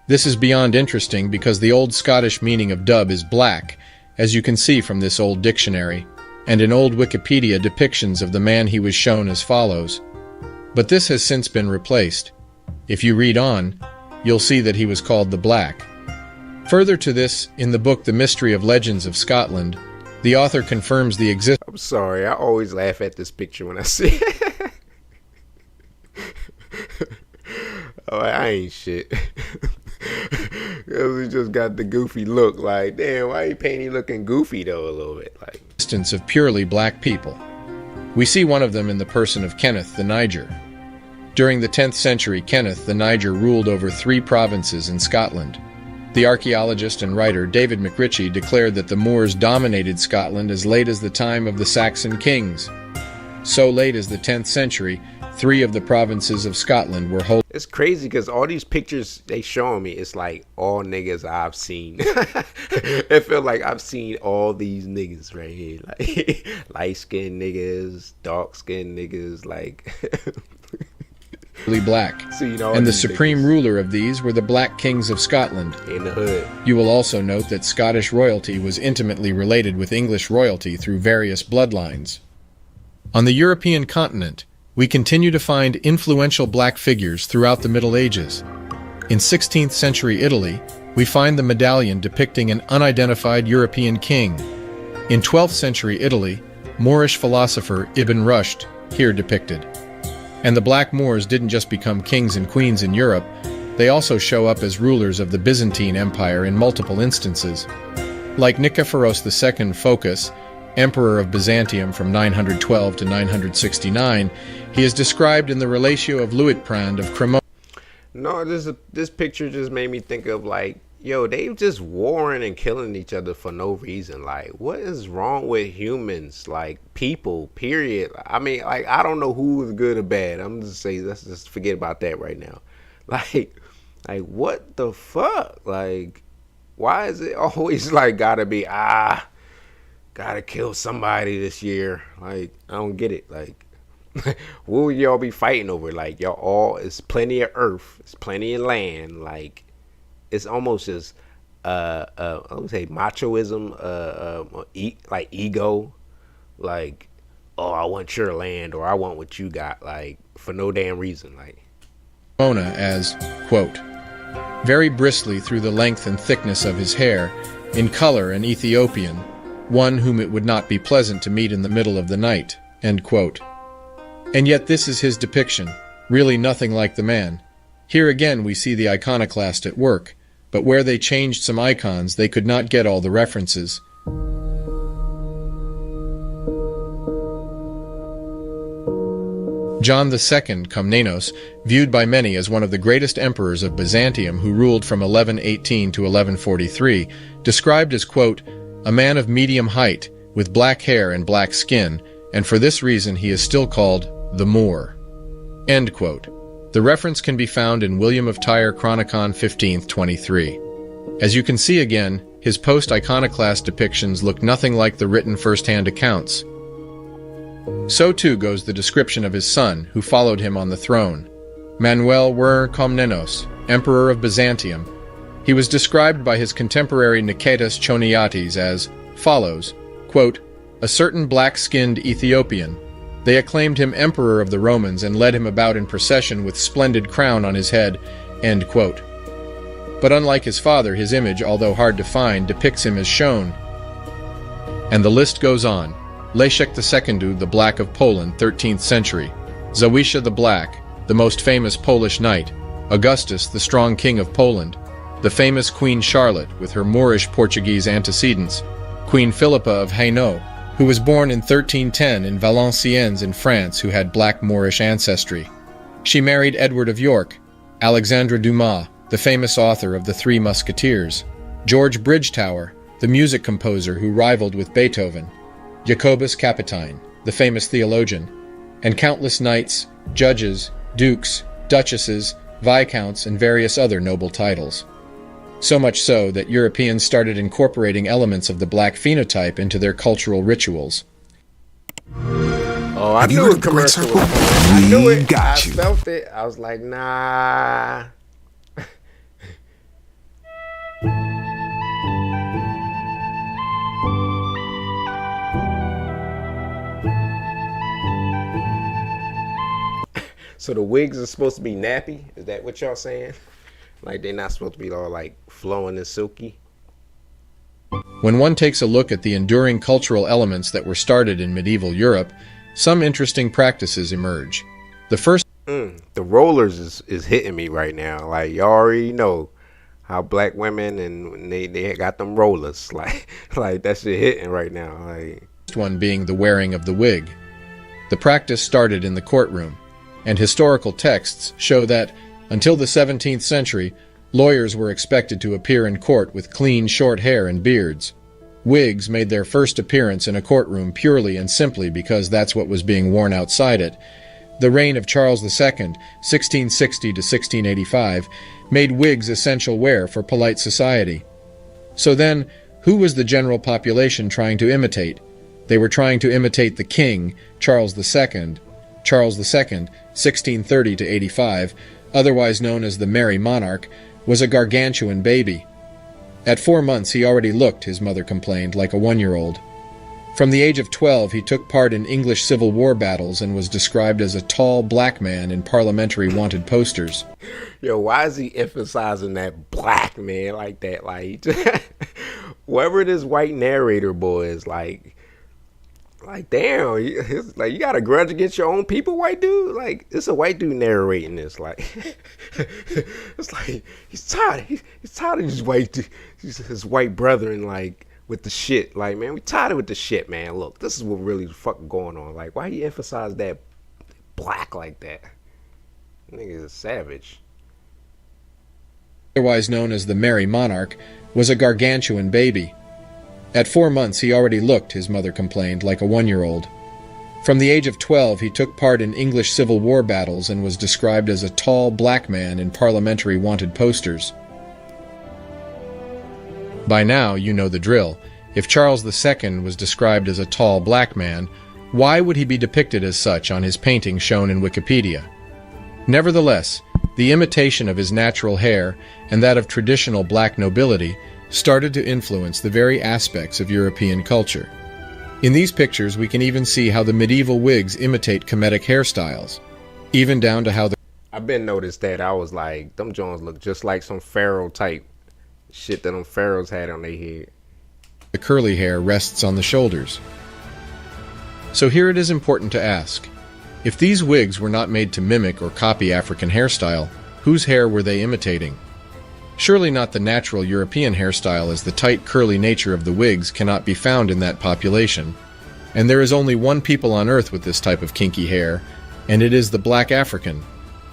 This is beyond interesting because the old Scottish meaning of dub is black, as you can see from this old dictionary, and in old Wikipedia depictions of the man he was shown as follows. But this has since been replaced. If you read on, you'll see that he was called the Black. Further to this, in the book The Mystery of Legends of Scotland, the author confirms the existence... I'm sorry, I always laugh at this picture when I see it. Oh, I ain't shit. Because he just got the goofy look. Like, damn, why you painting looking goofy though a little bit? Like, existence of purely black people. We see one of them in the person of Kenneth the Niger. During the 10th century, Kenneth the Niger ruled over 3 provinces in Scotland. The archaeologist and writer David McRitchie declared that the Moors dominated Scotland as late as the time of the Saxon kings. So late as the 10th century, 3 of the provinces of Scotland were whole. It's crazy because all these pictures they showing me, it's like all niggas I've seen. It feel like I've seen all these niggas right here, like light-skinned niggas, dark-skinned niggas, like black. And the supreme ruler of these were the Black Kings of Scotland. In the hood. You will also note that Scottish royalty was intimately related with English royalty through various bloodlines. On the European continent, we continue to find influential black figures throughout the Middle Ages. In 16th century Italy, we find the medallion depicting an unidentified European king. In 12th century Italy, Moorish philosopher Ibn Rushd, here depicted. And the Black Moors didn't just become kings and queens in Europe, they also show up as rulers of the Byzantine Empire in multiple instances. Like Nikephoros II Phocas, Emperor of Byzantium from 912 to 969, he is described in the Relatio of Luitprand of Cremona. No, this picture just made me think of, like, yo, they just warring and killing each other for no reason. Like, what is wrong with humans? Like, people, period. I mean, like, I don't know who is good or bad. I'm just saying, let's just forget about that right now. Like, what the fuck? Like, why is it always like gotta be, gotta kill somebody this year? Like, I don't get it. Like, what would y'all be fighting over? Like, y'all all, it's plenty of earth, it's plenty of land. Like, it's almost just I would say machoism, like ego, like, oh, I want your land or I want what you got, like, for no damn reason. Like, Mona as, quote, very bristly through the length and thickness of his hair, in color an Ethiopian, one whom it would not be pleasant to meet in the middle of the night, end quote. And yet this is his depiction, really nothing like the man. Here again we see the iconoclast at work, but where they changed some icons, they could not get all the references. John II Komnenos, viewed by many as one of the greatest emperors of Byzantium who ruled from 1118 to 1143, described as, quote, a man of medium height, with black hair and black skin, and for this reason he is still called the Moor, end quote. The reference can be found in William of Tyre Chronicon 1523. As you can see again, his post-iconoclast depictions look nothing like the written first-hand accounts. So too goes the description of his son, who followed him on the throne, Manuel Wer Komnenos, Emperor of Byzantium. He was described by his contemporary Niketas Choniates as follows, quote, a certain black-skinned Ethiopian. They acclaimed him emperor of the Romans and led him about in procession with splendid crown on his head, end quote. But unlike his father, his image, although hard to find, depicts him as shown. And the list goes on. Leszek II, the Black of Poland, 13th century. Zawisza the Black, the most famous Polish knight. Augustus, the strong king of Poland. The famous Queen Charlotte, with her Moorish Portuguese antecedents. Queen Philippa of Hainaut, who was born in 1310 in Valenciennes in France, who had black Moorish ancestry. She married Edward of York. Alexandre Dumas, the famous author of The Three Musketeers. George Bridgetower, the music composer who rivaled with Beethoven. Jacobus Capitine, the famous theologian. And countless knights, judges, dukes, duchesses, viscounts, and various other noble titles. So much so that Europeans started incorporating elements of the black phenotype into their cultural rituals. Oh, I knew it commercial. I knew it. I felt it. I was like, nah. So the wigs are supposed to be nappy? Is that what y'all saying? Like, they're not supposed to be all like flowing and silky? When one takes a look at the enduring cultural elements that were started in medieval Europe, some interesting practices emerge. The first... the rollers is hitting me right now. Like, y'all already know how black women and they got them rollers. Like that shit hitting right now. Like, one being the wearing of the wig. The practice started in the courtroom, and historical texts show that, until the 17th century, lawyers were expected to appear in court with clean, short hair and beards. Wigs made their first appearance in a courtroom purely and simply because that's what was being worn outside it. The reign of Charles II, 1660 to 1685, made wigs essential wear for polite society. So then, who was the general population trying to imitate? They were trying to imitate the king, Charles II. Charles II, 1630 to 85, otherwise known as the Merry Monarch, was a gargantuan baby. At 4 months he already looked, his mother complained, like a 1-year-old. From the age of 12 he took part in English Civil War battles and was described as a tall black man in parliamentary wanted posters. Yo, why is he emphasizing that black man like that? Like, whoever this white narrator boy is, like damn, it's like, you got a grudge against your own people, white dude? Like, it's a white dude narrating this. Like, it's like he's tired of his white brethren, like, with the shit. Like, man, we tired with the shit, man. Look, this is what really fucking going on. Like, why you emphasize that black like that? Nigga is savage. otherwise known as the Merry Monarch, was a gargantuan baby. At 4 months he already looked, his mother complained, like a 1-year-old. From the age of 12 he took part in English Civil War battles and was described as a tall black man in parliamentary wanted posters. By now you know the drill. If Charles II was described as a tall black man, why would he be depicted as such on his painting shown in Wikipedia? Nevertheless, the imitation of his natural hair and that of traditional black nobility started to influence the very aspects of European culture. In these pictures we can even see how the medieval wigs imitate Kemetic hairstyles, even down to how the... I've been noticed that. I was like, them Jones look just like some pharaoh type shit that them pharaohs had on their head. The curly hair rests on the shoulders. So here it is important to ask, if these wigs were not made to mimic or copy African hairstyle, whose hair were they imitating? Surely not the natural European hairstyle, as the tight curly nature of the wigs cannot be found in that population. And there is only one people on earth with this type of kinky hair, and it is the black African.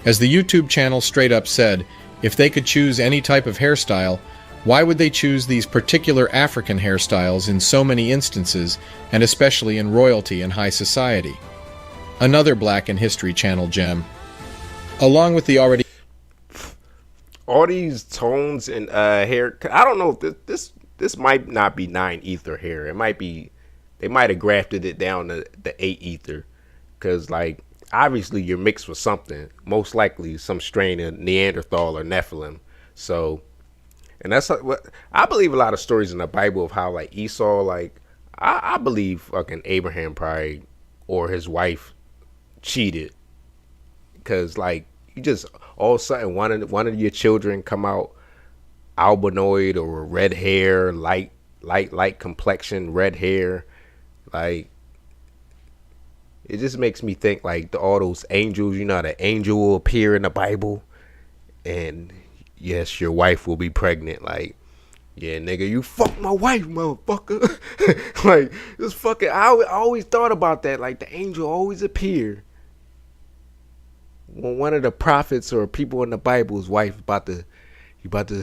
As the YouTube channel straight up said, if they could choose any type of hairstyle, why would they choose these particular African hairstyles in so many instances, and especially in royalty and high society? Another Black and History Channel gem. Along with the already... all these tones and hair, I don't know if this might not be 9 ether hair. It might be, they might have grafted it down to the 8 ether, because like obviously you're mixed with something, most likely some strain of Neanderthal or Nephilim. So, and that's what I believe. A lot of stories in the Bible of how like Esau, like I believe fucking Abraham probably or his wife cheated, because like you just all of a sudden one of your children come out albinoid or red hair, light complexion, red hair. Like it just makes me think like all those angels, you know how the angel will appear in the Bible and yes, your wife will be pregnant. Like, yeah, nigga, you fuck my wife, motherfucker. Like, this fucking, I always thought about that. Like, the angel always appear when one of the prophets or people in the Bible's wife about to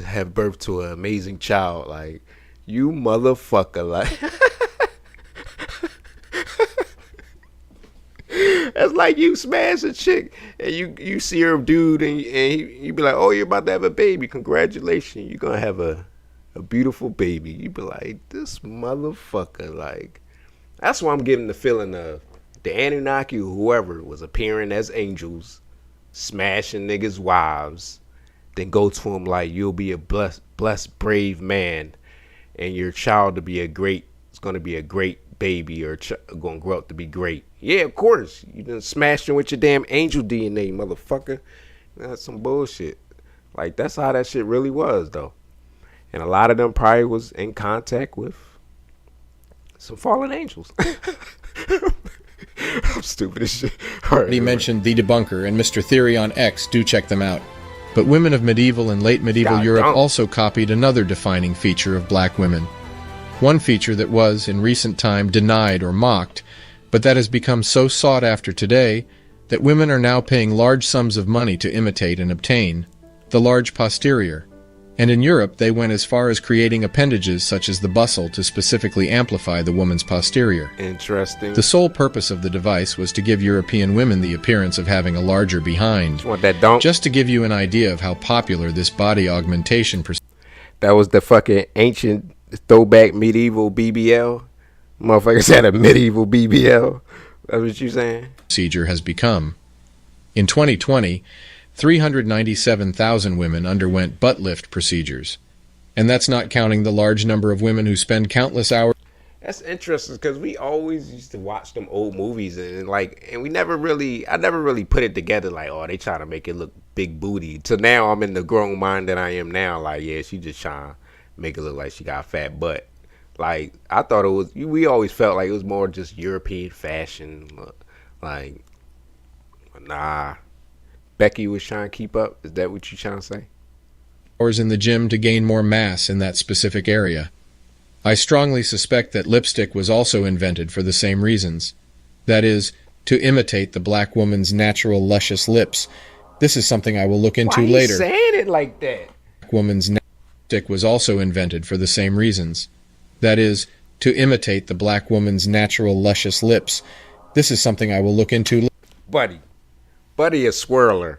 have birth to an amazing child. Like, you motherfucker. Like, that's like you smash a chick and you see her dude and you be like, oh, you're about to have a baby. Congratulations. You're going to have a beautiful baby. You be like, this motherfucker. Like, that's why I'm getting the feeling of the Anunnaki or whoever was appearing as angels, smashing niggas' wives, then go to him like, you'll be a blessed, brave man, and your child it's going to be a great baby or going to grow up to be great. Yeah, of course. You done smashed him with your damn angel DNA, motherfucker. That's some bullshit. Like, that's how that shit really was, though. And a lot of them probably was in contact with some fallen angels. I'm stupid as shit. Already mentioned The Debunker and Mr. Theory on X. Do check them out. But women of medieval and late medieval Europe also copied another defining feature of black women. One feature that was, in recent time, denied or mocked, but that has become so sought after today that women are now paying large sums of money to imitate and obtain: the large posterior. And in Europe, they went as far as creating appendages such as the bustle to specifically amplify the woman's posterior. Interesting. The sole purpose of the device was to give European women the appearance of having a larger behind. Want that donk? Just to give you an idea of how popular this body augmentation that was the fucking ancient throwback medieval BBL. Motherfuckers had a medieval BBL. That's what you saying? Procedure has become. In 2020, 397,000 women underwent butt lift procedures. And that's not counting the large number of women who spend countless hours. That's interesting, because we always used to watch them old movies and I never really put it together like, oh, they trying to make it look big booty. Till now I'm in the grown mind that I am now. Like, yeah, she just trying to make it look like she got a fat butt. Like, I thought it was, we always felt like it was more just European fashion. Like, nah. Becky was trying to keep up. Is that what you trying to say? Hours in the gym to gain more mass in that specific area. I strongly suspect that lipstick was also invented for the same reasons. That is, to imitate the black woman's natural luscious lips. This is something I will look into later. Why are you saying it like that? woman's lipstick was also invented for the same reasons. That is, to imitate the black woman's natural luscious lips. This is something I will look into. Buddy a swirler.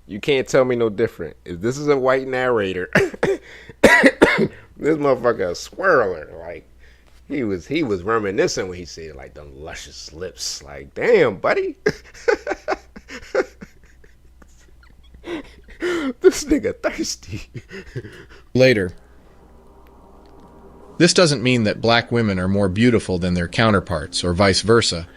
You can't tell me no different. If this is a white narrator, this motherfucker a swirler. Like, he was reminiscing when he said, like, the luscious lips. Like, damn, buddy. This nigga thirsty. Later. This doesn't mean that black women are more beautiful than their counterparts, or vice versa.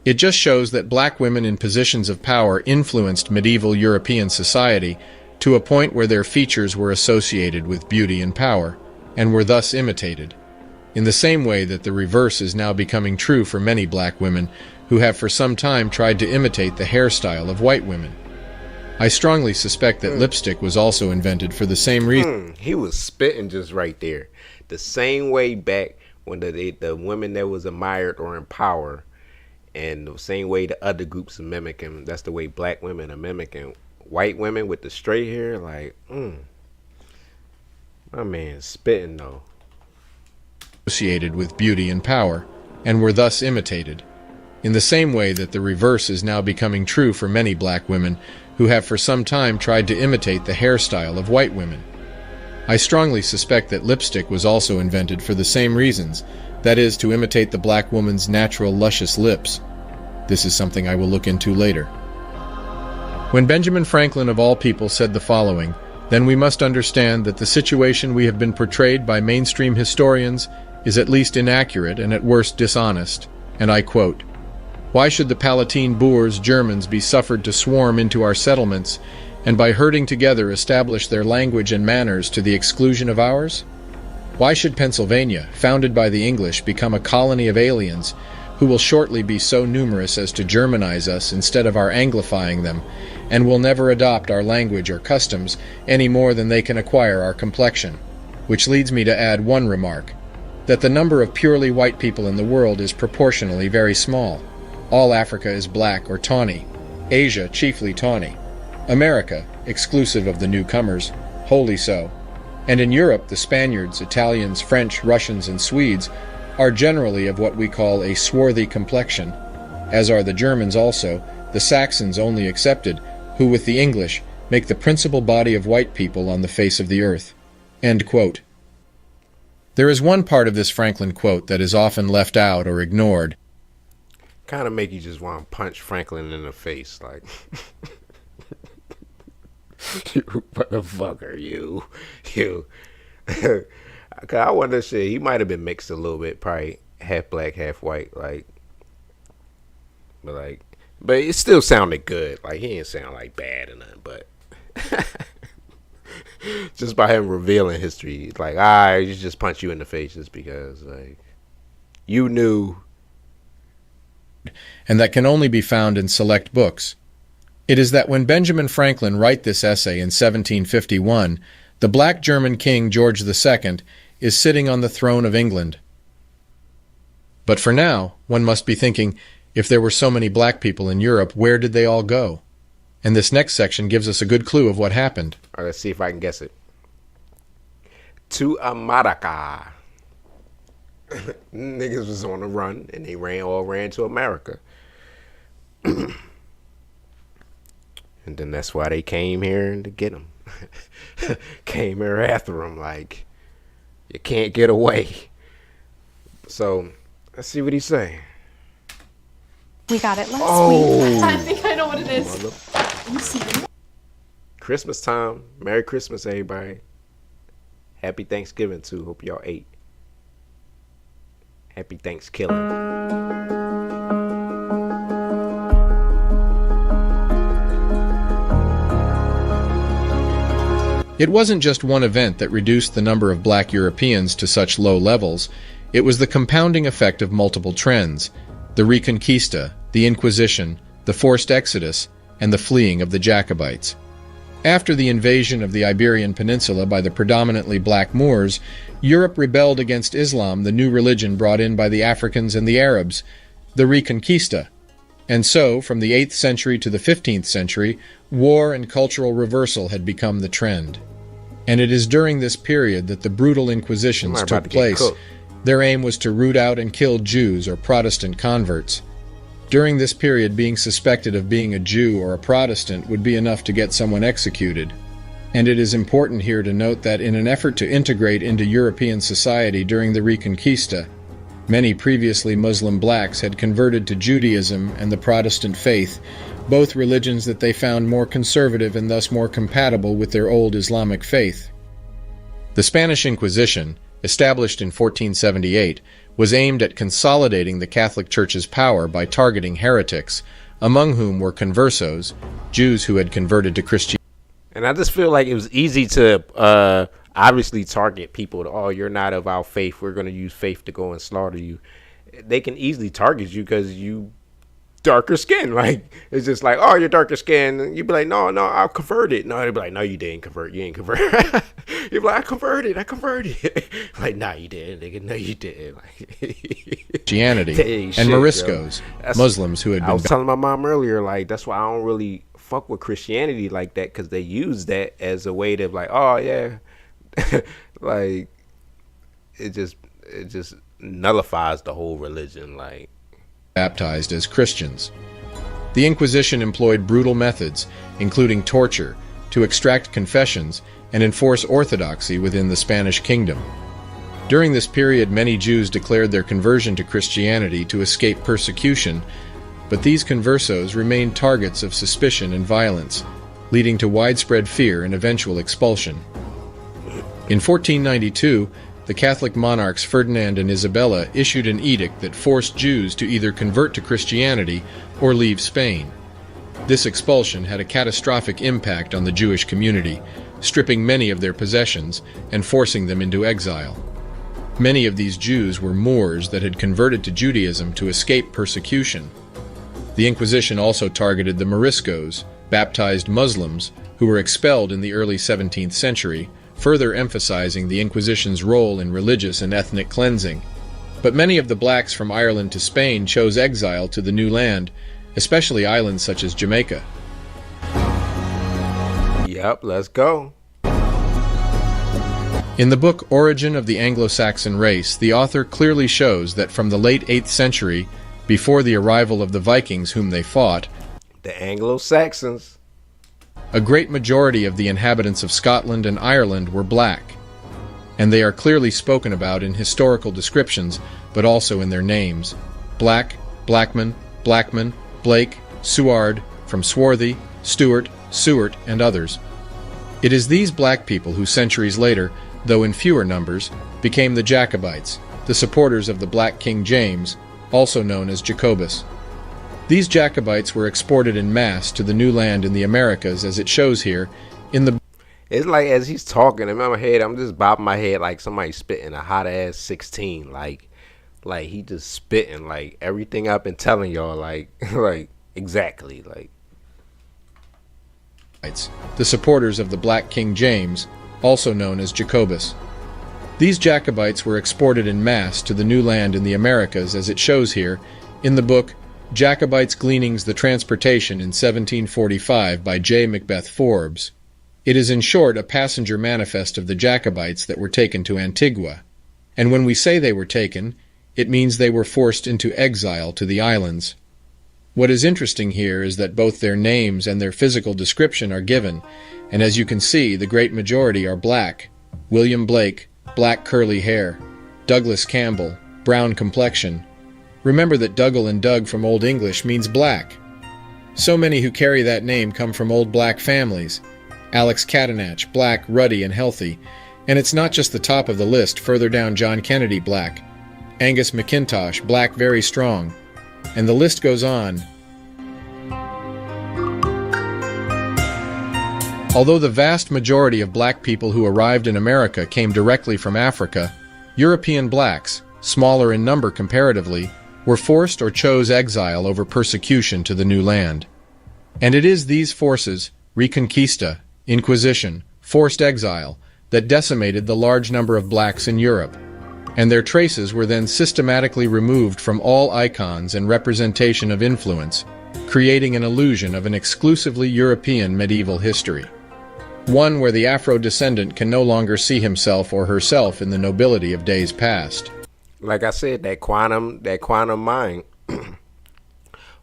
It just shows that black women in positions of power influenced medieval European society to a point where their features were associated with beauty and power, and were thus imitated. In the same way that the reverse is now becoming true for many black women who have for some time tried to imitate the hairstyle of white women. I strongly suspect that lipstick was also invented for the same reason. He was spitting just right there. The same way back when the women that was admired or in power, and the same way the other groups are mimicking, that's the way black women are mimicking white women with the straight hair. Like, my man spitting though. Associated with beauty and power, and were thus imitated. In the same way that the reverse is now becoming true for many black women who have for some time tried to imitate the hairstyle of white women. I strongly suspect that lipstick was also invented for the same reasons, that is, to imitate the black woman's natural luscious lips. This is something I will look into later. When Benjamin Franklin of all people said the following, then we must understand that the situation we have been portrayed by mainstream historians is at least inaccurate and at worst dishonest, and I quote, "Why should the Palatine Boers, Germans, be suffered to swarm into our settlements, and by herding together establish their language and manners to the exclusion of ours? Why should Pennsylvania, founded by the English, become a colony of aliens, who will shortly be so numerous as to Germanize us instead of our Anglifying them, and will never adopt our language or customs any more than they can acquire our complexion?" Which leads me to add one remark, that the number of purely white people in the world is proportionally very small. All Africa is black or tawny, Asia chiefly tawny, America, exclusive of the newcomers, wholly so, and in Europe the Spaniards, Italians, French, Russians, and Swedes are generally of what we call a swarthy complexion, as are the Germans also, the Saxons only excepted, who with the English make the principal body of white people on the face of the earth. End quote. There is one part of this Franklin quote that is often left out or ignored. Kind of make you just want to punch Franklin in the face, like, you motherfucker, you. I wonder, shit, he might have been mixed a little bit, probably half black, half white, like, but it still sounded good. Like, he didn't sound like bad or nothing, but just by him revealing history, like, I just punch you in the face just because, like, you knew. And that can only be found in select books. It is that when Benjamin Franklin wrote this essay in 1751, the black German king George II is sitting on the throne of England. But for now, one must be thinking, if there were so many black people in Europe, where did they all go? And this next section gives us a good clue of what happened. All right, let's see if I can guess it. To America. Niggas was on the run, and they ran to America. And then that's why they came here to get him. Came here after him, like, you can't get away. So, let's see what he say. We got it last week. I think I know what it is. Christmas time. Merry Christmas, everybody. Happy Thanksgiving, too. Hope y'all ate. Happy Thanksgiving. It wasn't just one event that reduced the number of black Europeans to such low levels. It was the compounding effect of multiple trends: the Reconquista, the Inquisition, the forced exodus, and the fleeing of the Jacobites. After the invasion of the Iberian Peninsula by the predominantly black Moors, Europe rebelled against Islam, the new religion brought in by the Africans and the Arabs, the Reconquista. And so, from the 8th century to the 15th century, war and cultural reversal had become the trend. And it is during this period that the brutal inquisitions took place. Their aim was to root out and kill Jews or Protestant converts. During this period, being suspected of being a Jew or a Protestant would be enough to get someone executed. And it is important here to note that in an effort to integrate into European society during the Reconquista, many previously Muslim blacks had converted to Judaism and the Protestant faith, both religions that they found more conservative and thus more compatible with their old Islamic faith. The Spanish Inquisition, established in 1478, was aimed at consolidating the Catholic Church's power by targeting heretics, among whom were conversos, Jews who had converted to Christianity. And I just feel like it was easy to obviously target people. Oh, you're not of our faith. We're going to use faith to go and slaughter you. They can easily target you because you darker skin. Like, it's just like, oh, you're darker skin. You'd be like, no, I'll convert it. No, they'd be like, no, you didn't convert. You ain't convert. You'd be like, I converted. Like, nah, you didn't. Nigga, no, you didn't. Like, Christianity and Moriscos, Muslims who had been. I was telling my mom earlier, like, that's why I don't really fuck with Christianity like that, because they use that as a way to like, oh yeah, like it just nullifies the whole religion. Like, baptized as Christians. The Inquisition employed brutal methods, including torture, to extract confessions and enforce orthodoxy within the Spanish kingdom. During this period, many Jews declared their conversion to Christianity to escape persecution, but these conversos remained targets of suspicion and violence, leading to widespread fear and eventual expulsion. In 1492, the Catholic monarchs Ferdinand and Isabella issued an edict that forced Jews to either convert to Christianity or leave Spain. This expulsion had a catastrophic impact on the Jewish community, stripping many of their possessions and forcing them into exile. Many of these Jews were Moors that had converted to Judaism to escape persecution. The Inquisition also targeted the Moriscos, baptized Muslims, who were expelled in the early 17th century, further emphasizing the Inquisition's role in religious and ethnic cleansing. But many of the blacks from Ireland to Spain chose exile to the new land, especially islands such as Jamaica. Yep, let's go. In the book Origin of the Anglo-Saxon Race, the author clearly shows that from the late 8th century, before the arrival of the Vikings whom they fought, the Anglo-Saxons, a great majority of the inhabitants of Scotland and Ireland were black, and they are clearly spoken about in historical descriptions, but also in their names: Black, Blackman, Blackman, Blake, Suard, from Swarthy, Stuart, Sewart, and others. It is these black people who centuries later, though in fewer numbers, became the Jacobites, the supporters of the Black King James, also known as Jacobus. These Jacobites were exported in mass to the new land in the Americas, as it shows here in the... It's like as he's talking in my head, I'm just bobbing my head like somebody spitting a hot ass 16. Like he just spitting like everything I've been telling y'all, like exactly like. The supporters of the Black King James, also known as Jacobus. These Jacobites were exported in mass to the new land in the Americas, as it shows here in the book Jacobites' Gleanings, the Transportation in 1745 by J. Macbeth Forbes. It is in short a passenger manifest of the Jacobites that were taken to Antigua. And when we say they were taken, it means they were forced into exile to the islands. What is interesting here is that both their names and their physical description are given, and as you can see, the great majority are black. William Blake, black curly hair. Douglas Campbell, brown complexion. Remember that Dougal and Doug from Old English means black. So many who carry that name come from old black families. Alex Catanach, black, ruddy, and healthy. And it's not just the top of the list, further down John Kennedy, black. Angus McIntosh, black, very strong. And the list goes on. Although the vast majority of black people who arrived in America came directly from Africa, European blacks, smaller in number comparatively, were forced or chose exile over persecution to the new land. And it is these forces, Reconquista, Inquisition, forced exile, that decimated the large number of blacks in Europe, and their traces were then systematically removed from all icons and representation of influence, creating an illusion of an exclusively European medieval history. One where the Afro-descendant can no longer see himself or herself in the nobility of days past. Like I said, that quantum mind.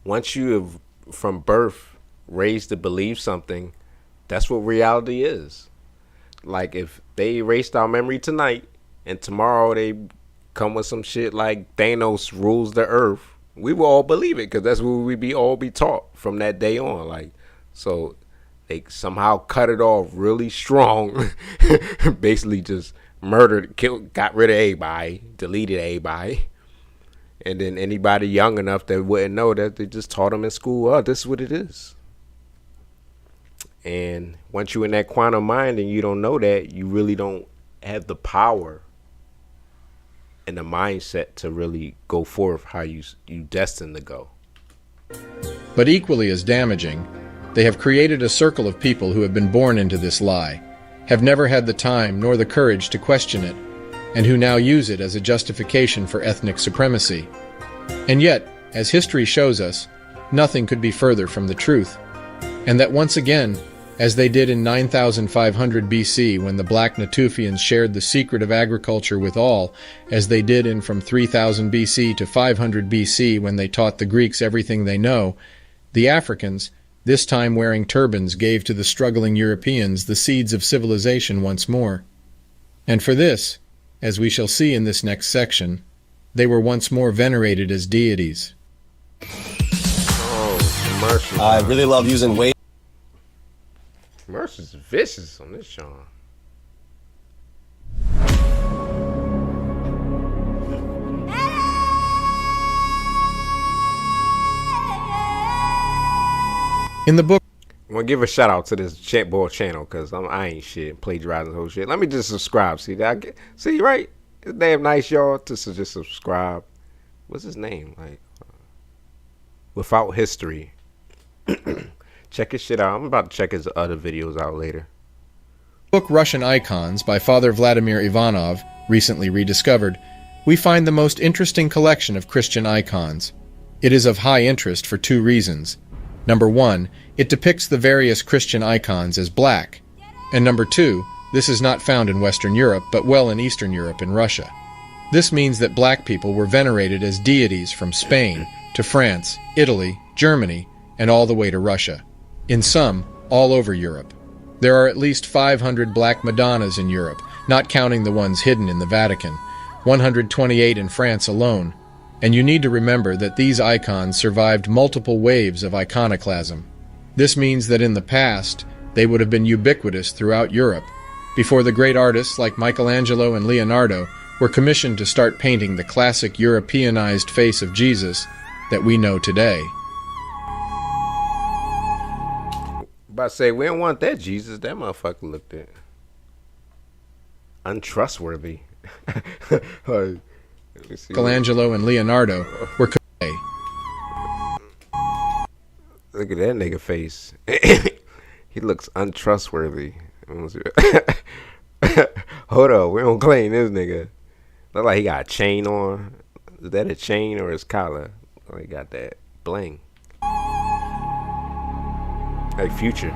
Once you have, from birth, raised to believe something, that's what reality is. Like if they erased our memory tonight, and tomorrow they come with some shit like Thanos rules the earth, we will all believe it because that's what we all be taught from that day on. Like, so they somehow cut it off really strong, basically just murdered, killed, got rid of everybody, deleted everybody. And then anybody young enough that wouldn't know that, they just taught them in school, oh, this is what it is. And once you're in that quantum mind and you don't know that, you really don't have the power and the mindset to really go forth how you destined to go. But equally as damaging, they have created a circle of people who have been born into this lie, have never had the time nor the courage to question it, and who now use it as a justification for ethnic supremacy. And yet, as history shows us, nothing could be further from the truth, and that once again, as they did in 9500 BC when the black Natufians shared the secret of agriculture with all, as they did in from 3000 BC to 500 BC when they taught the Greeks everything they know, the Africans, this time wearing turbans, gave to the struggling Europeans the seeds of civilization once more. And for this, as we shall see in this next section, they were once more venerated as deities. Oh, Mercy. I really love using weight. Mercy's vicious on this show. In the book, I'm gonna give a shout out to this Chatboy channel because I ain't shit plagiarizing the whole shit. Let me just subscribe. See that? See, right? It's damn nice, y'all, to just subscribe. What's his name? Like, Without History. Check his shit out. I'm about to check his other videos out later. Book Russian Icons by Father Vladimir Ivanov, recently rediscovered, we find the most interesting collection of Christian icons. It is of high interest for two reasons. Number one, it depicts the various Christian icons as black. And number two, this is not found in Western Europe, but well in Eastern Europe and Russia. This means that black people were venerated as deities from Spain to France, Italy, Germany, and all the way to Russia. In some, all over Europe. There are at least 500 black Madonnas in Europe, not counting the ones hidden in the Vatican, 128 in France alone, and you need to remember that these icons survived multiple waves of iconoclasm. This means that in the past, they would have been ubiquitous throughout Europe, before the great artists like Michelangelo and Leonardo were commissioned to start painting the classic Europeanized face of Jesus that we know today. About to say, we don't want that Jesus. That motherfucker looked at untrustworthy. Michelangelo and Leonardo were Look at that nigga face. He looks untrustworthy. Hold up, we don't claim this nigga. Look like he got a chain on. Is that a chain or his collar? Oh, he got that bling. Like Future.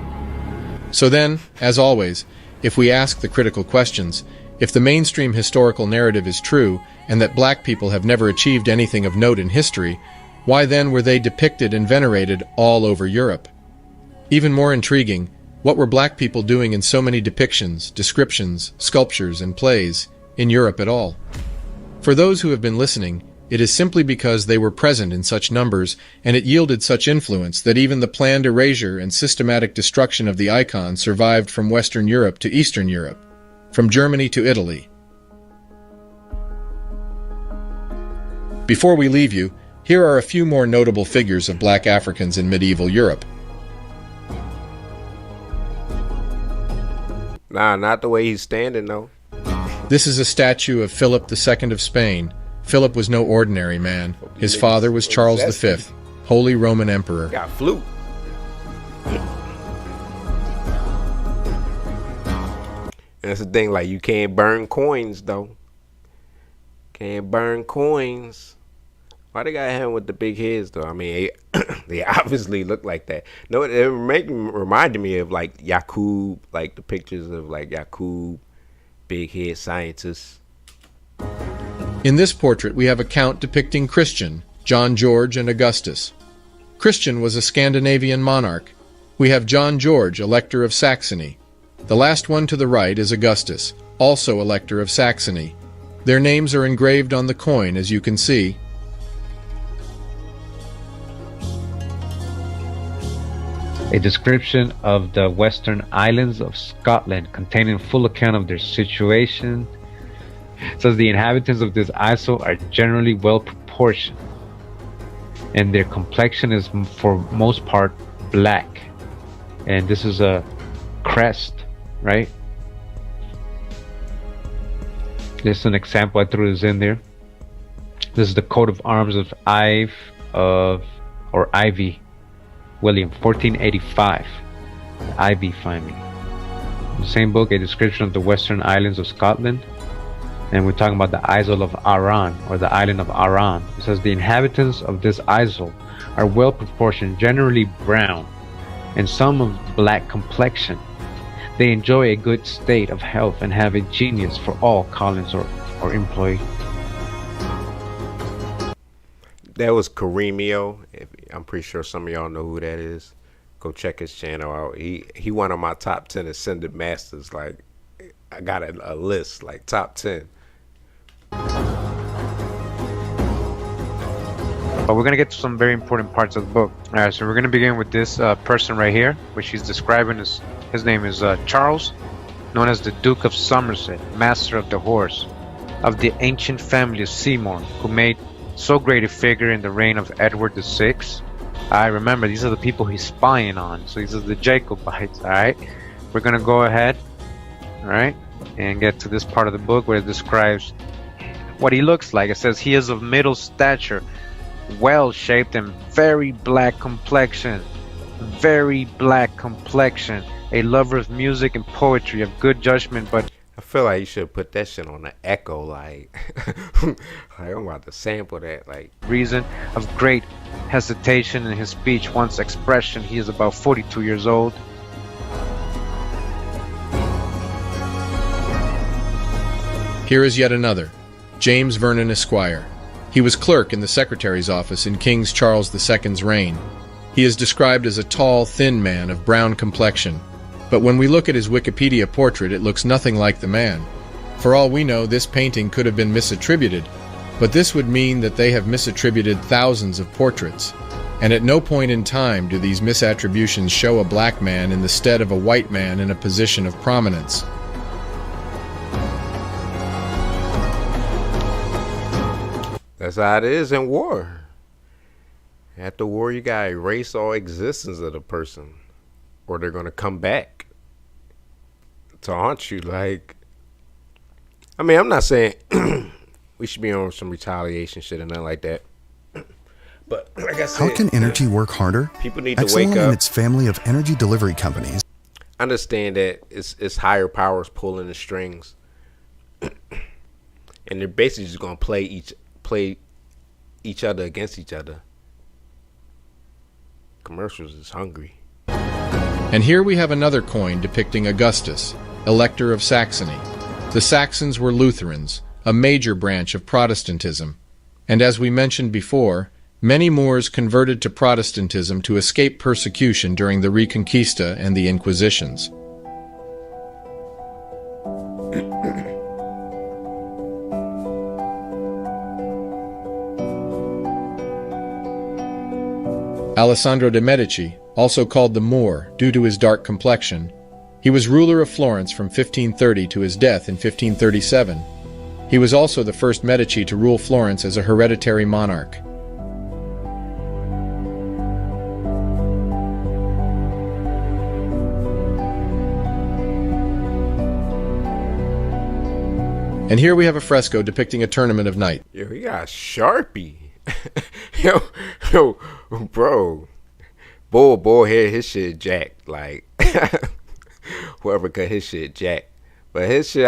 So then, as always, if we ask the critical questions, if the mainstream historical narrative is true, and that black people have never achieved anything of note in history, why then were they depicted and venerated all over Europe? Even more intriguing, what were black people doing in so many depictions, descriptions, sculptures, and plays in Europe at all? For those who have been listening, it is simply because they were present in such numbers, and it yielded such influence that even the planned erasure and systematic destruction of the icon survived from Western Europe to Eastern Europe, from Germany to Italy. Before we leave you, here are a few more notable figures of black Africans in medieval Europe. Nah, not the way he's standing, though. This is a statue of Philip II of Spain. Philip was no ordinary man. His father was Charles V, Holy Roman Emperor. Got flute. That's the thing, like, you can't burn coins, though. Can't burn coins. Why they got him with the big heads though? I mean, they obviously look like that. No, it reminded me of like Yakub, like the pictures of like Yakub, big head scientists. In this portrait, we have a count depicting Christian, John George, and Augustus. Christian was a Scandinavian monarch. We have John George, Elector of Saxony. The last one to the right is Augustus, also Elector of Saxony. Their names are engraved on the coin, as you can see. A description of the western islands of Scotland containing full account of their situation. It says the inhabitants of this isle are generally well proportioned and their complexion is for most part black. And this is a crest, right? This is an example. I threw this in there. This is the coat of arms of Ivy William, 1485. The Ivy family. In the same book, a description of the western islands of Scotland. And we're talking about the Isle of Arran, or the island of Arran. It says the inhabitants of this isle are well proportioned, generally brown, and some of black complexion. They enjoy a good state of health and have a genius for all callings or employ. That was Kareemio. I'm pretty sure some of y'all know who that is. Go check his channel out. He one of my top 10 ascended masters. Like, I got a list, like top 10. But we're going to get to some very important parts of the book. Alright, so we're going to begin with this person right here, which he's describing as, his name is Charles, known as the Duke of Somerset, Master of the Horse, of the ancient family of Seymour, who made so great a figure in the reign of Edward VI. I remember, these are the people he's spying on, so these are the Jacobites, alright? We're going to go ahead, alright, and get to this part of the book where it describes what he looks like. It says he is of middle stature, well-shaped and very black complexion, a lover of music and poetry, of good judgment, but I feel like you should put that shit on the echo, like, I'm about to sample that, like. Reason of great hesitation in his speech, once expression. He is about 42 years old. Here is yet another, James Vernon Esquire. He was clerk in the secretary's office in King Charles II's reign. He is described as a tall, thin man of brown complexion. But when we look at his Wikipedia portrait, it looks nothing like the man. For all we know, this painting could have been misattributed, but this would mean that they have misattributed thousands of portraits. And at no point in time do these misattributions show a black man in the stead of a white man in a position of prominence. That's how it is in war. After war, you gotta erase all existence of the person, or they're gonna come back to haunt you. Like, I mean, I'm not saying we should be on some retaliation shit and nothing like that. But like I said, how can energy work harder? People need to Exelon wake up. And its family of energy delivery companies. Understand that it's higher powers pulling the strings, and they're basically just gonna play each other against each other. Commercials is hungry. And here we have another coin depicting Augustus, Elector of Saxony. The Saxons were Lutherans, a major branch of Protestantism. And as we mentioned before, many Moors converted to Protestantism to escape persecution during the Reconquista and the Inquisitions. Alessandro de' Medici, also called the Moor due to his dark complexion, he was ruler of Florence from 1530 to his death in 1537. He was also the first Medici to rule Florence as a hereditary monarch. And here we have a fresco depicting a tournament of knights. Yo, he got Sharpie. yo, bro. Bull had his shit jacked. Like, whoever cut his shit jacked. But his shit,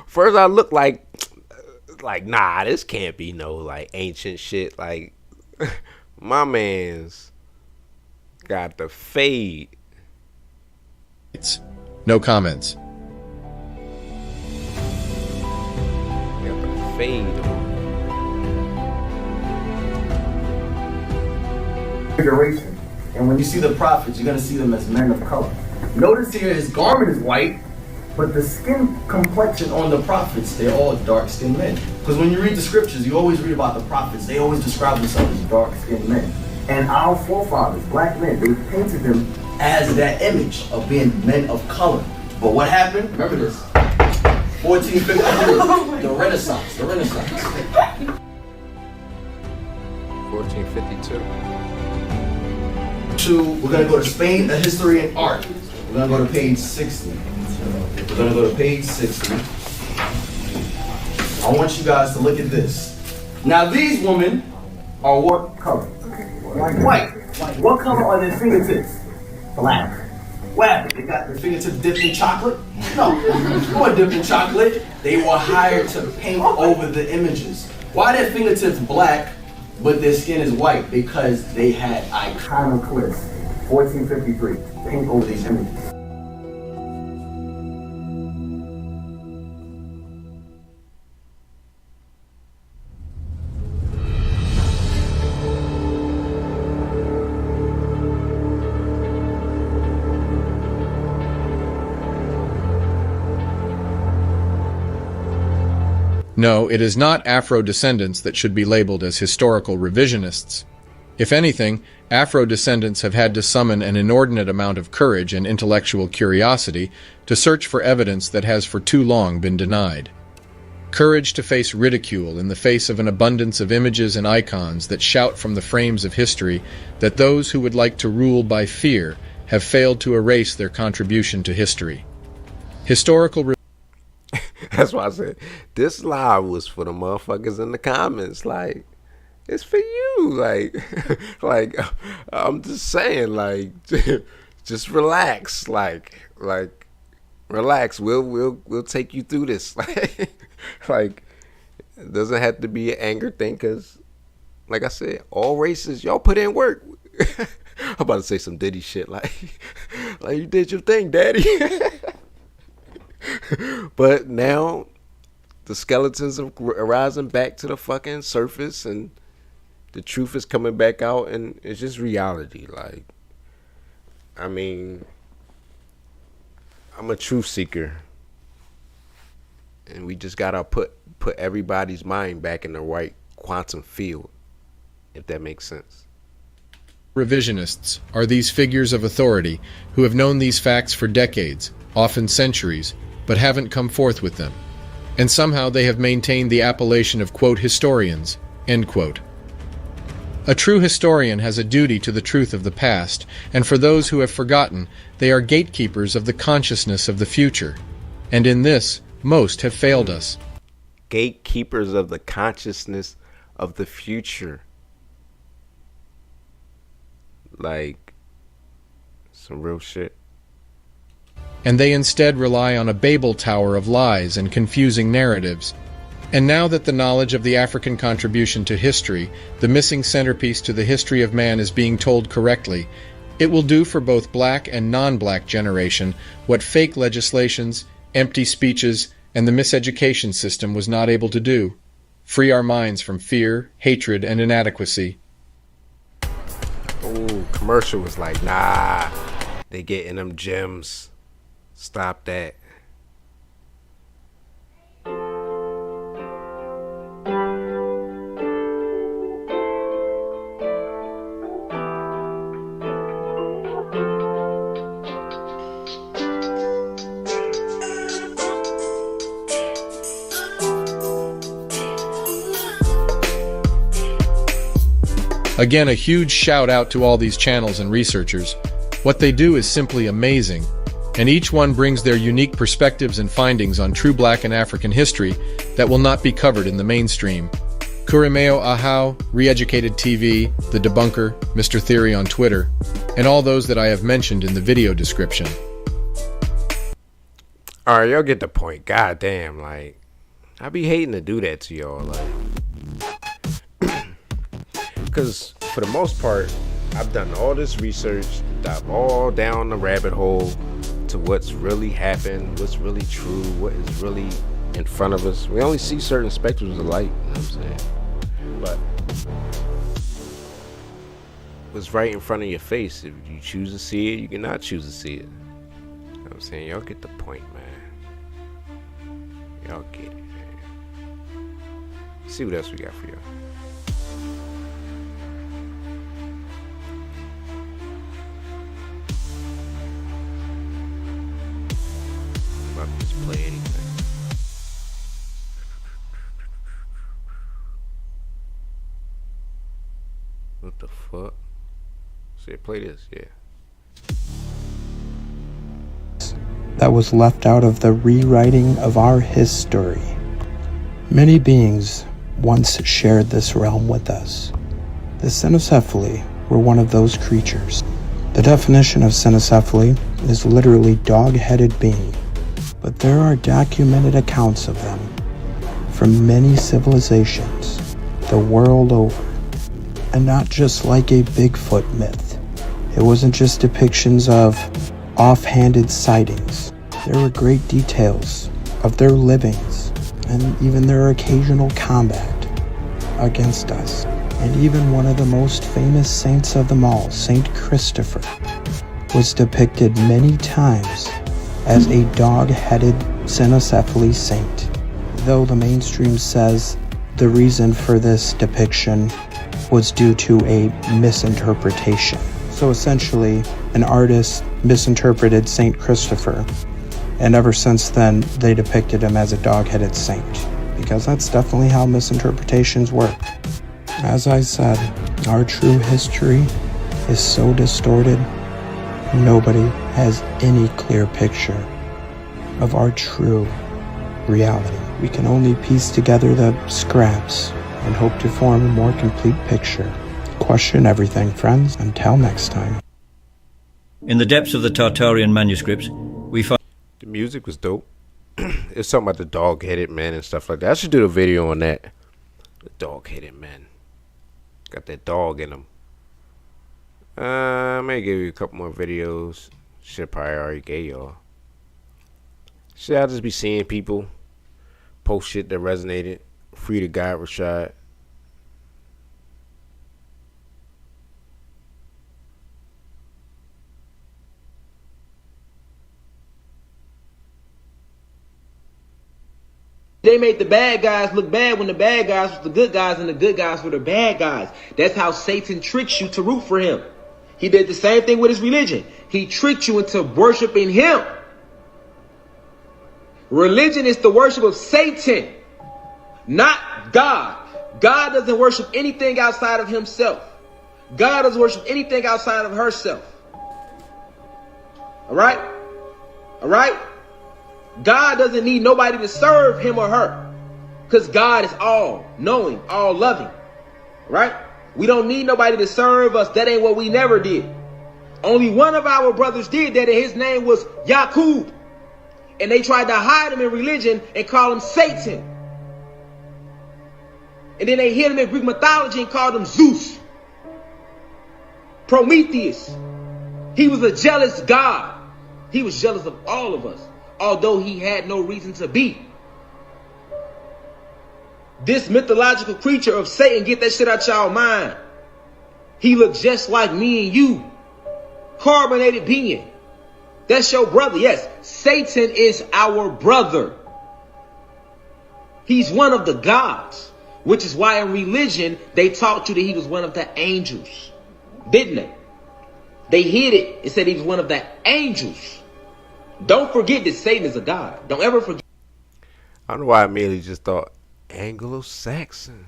first I looked like like, nah, this can't be no like ancient shit. Like, my man's got the fade. No comments. Got the fade on. Configuration. And when you see the prophets, you're going to see them as men of color. Notice here his garment is white, but the skin complexion on the prophets, they're all dark-skinned men. Because when you read the scriptures, you always read about the prophets. They always describe themselves as dark-skinned men. And our forefathers, black men, they painted them as that image of being men of color. But what happened? Remember this. 1453, the Renaissance. 1452. We're going to go to Spain, a history and art. We're going to go to page 60. We're going to go to page 60. I want you guys to look at this. Now these women are what color? White. What color are their fingertips? Black. What? They got their fingertips dipped in chocolate? No, they weren't dipped in chocolate. They were hired to paint over the images. Why are their fingertips black, but their skin is white? Because they had iconoclasts, 1453, paint over these images. No, it is not Afro-descendants that should be labeled as historical revisionists. If anything, Afro-descendants have had to summon an inordinate amount of courage and intellectual curiosity to search for evidence that has for too long been denied. Courage to face ridicule in the face of an abundance of images and icons that shout from the frames of history that those who would like to rule by fear have failed to erase their contribution to history. Historical That's why I said this live was for the motherfuckers in the comments. Like, it's for you. Like I'm just saying, like, just relax. Like, relax. We'll take you through this. Like, it doesn't have to be an anger thing, cause, like I said, all races, y'all put in work. I'm about to say some Diddy shit, like you did your thing, daddy. But now the skeletons are rising back to the fucking surface, and the truth is coming back out, and it's just reality. Like, I mean, I'm a truth seeker, and we just gotta put everybody's mind back in the right quantum field, if that makes sense. Revisionists are these figures of authority who have known these facts for decades, often centuries, but haven't come forth with them. And somehow they have maintained the appellation of, quote, historians, end quote. A true historian has a duty to the truth of the past, and for those who have forgotten, they are gatekeepers of the consciousness of the future. And in this, most have failed us. Gatekeepers of the consciousness of the future. Like, some real shit. And they instead rely on a Babel tower of lies and confusing narratives. And now that the knowledge of the African contribution to history, the missing centerpiece to the history of man, is being told correctly, it will do for both black and non-black generation what fake legislations, empty speeches, and the miseducation system was not able to do. Free our minds from fear, hatred, and inadequacy. Ooh, commercial was like, nah, they getting them gems. Stop that. Again, a huge shout out to all these channels and researchers. What they do is simply amazing, and each one brings their unique perspectives and findings on true Black and African history that will not be covered in the mainstream. Kurimeo Ahau, Reeducated TV, The Debunker, Mr. Theory on Twitter, and all those that I have mentioned in the video description. Alright, y'all get the point. God damn, like, I be hating to do that to y'all, like, because for the most part, I've done all this research, dive all down the rabbit hole to what's really happened, what's really true, what is really in front of us. We only see certain spectrums of light, you know what I'm saying? But what's right in front of your face, if you choose to see it, you cannot choose to see it. You know what I'm saying? Y'all get the point, man. Y'all get it, man. Let's see what else we got for y'all. About to just play anything. What the fuck? Say, play this, yeah. That was left out of the rewriting of our history. Many beings once shared this realm with us. The cynocephaly were one of those creatures. The definition of cynocephaly is literally dog-headed being, but there are documented accounts of them from many civilizations the world over. And not just like a Bigfoot myth. It wasn't just depictions of offhanded sightings. There were great details of their livings and even their occasional combat against us. And even one of the most famous saints of them all, Saint Christopher, was depicted many times as a dog-headed cynocephaly saint. Though the mainstream says the reason for this depiction was due to a misinterpretation. So essentially, an artist misinterpreted Saint Christopher, and ever since then, they depicted him as a dog-headed saint, because that's definitely how misinterpretations work. As I said, our true history is so distorted, nobody has any clear picture of our true reality. We can only piece together the scraps and hope to form a more complete picture. Question everything, friends. Until next time. In the depths of the Tartarian manuscripts, we find... The music was dope. It's something about the dog-headed men and stuff like that. I should do a video on that. The dog-headed men. Got that dog in them. I may give you a couple more videos. Should probably already gave y'all. Should I just be seeing people post shit that resonated? Free to God, Rashad. They made the bad guys look bad when the bad guys were the good guys and the good guys were the bad guys. That's how Satan tricks you to root for him. He did the same thing with his religion. He tricked you into worshiping him. Religion is the worship of Satan, not God. God doesn't worship anything outside of himself. God doesn't worship anything outside of herself. All right? All right? God doesn't need nobody to serve him or her, because God is all knowing, all loving. Right? We don't need nobody to serve us. That ain't what we never did. Only one of our brothers did that, and his name was Yaqub. And they tried to hide him in religion and call him Satan. And then they hid him in Greek mythology and called him Zeus. Prometheus. He was a jealous God. He was jealous of all of us, although he had no reason to be. This mythological creature of Satan, get that shit out y'all mind. He looked just like me and you. Carbonated being. That's your brother. Yes, Satan is our brother. He's one of the gods, which is why in religion they taught you that he was one of the angels. Didn't they? They hid it and said he was one of the angels. Don't forget that Satan is a god. Don't ever forget. I don't know why I immediately just thought Anglo-Saxon.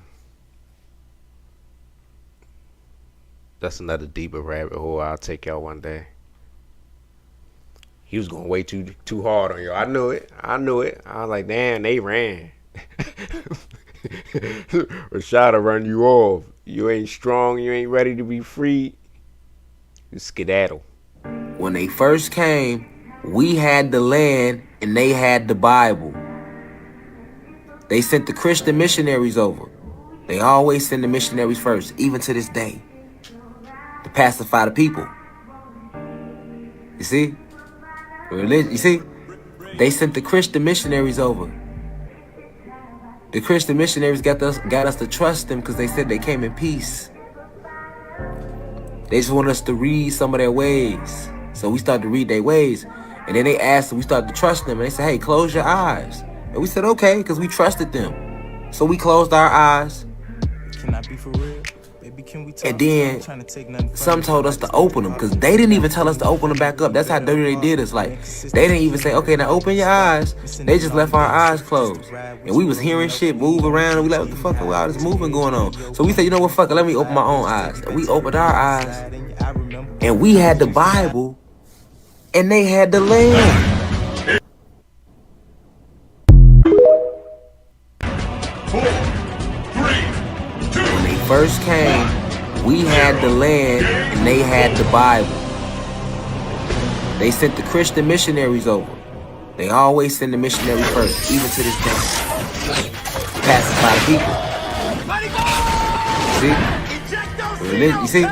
That's another deeper rabbit hole I'll take y'all one day. He was going way too hard on y'all. I knew it. I was like, damn, they ran. Rashad will run you off. You ain't strong. You ain't ready to be free. You skedaddle. When they first came, we had the land and they had the Bible. They sent the Christian missionaries over. They always send the missionaries first, even to this day, to pacify the people. You see? Religion. You see? They sent the Christian missionaries over. The Christian missionaries got us to trust them because they said they came in peace. They just want us to read some of their ways. So we started to read their ways. And then they asked, we started to trust them. And they said, hey, close your eyes. And we said, okay, because we trusted them. So we closed our eyes. Can I be for real? Baby, can we talk? And then some told us to open them because they didn't even tell us to open them back up. That's how dirty they did us. Like, they didn't even say, okay, now open your eyes. They just left our eyes closed. And we was hearing shit move around. And we like, what the fuck? All this moving going on. So we said, you know what, fuck it, let me open my own eyes. And we opened our eyes. And we had the Bible. And they had the land. When they first came, we had the land and they had the Bible. They sent the Christian missionaries over. They always send the missionary first, even to this day. Pacify the people. See? Religion, you see?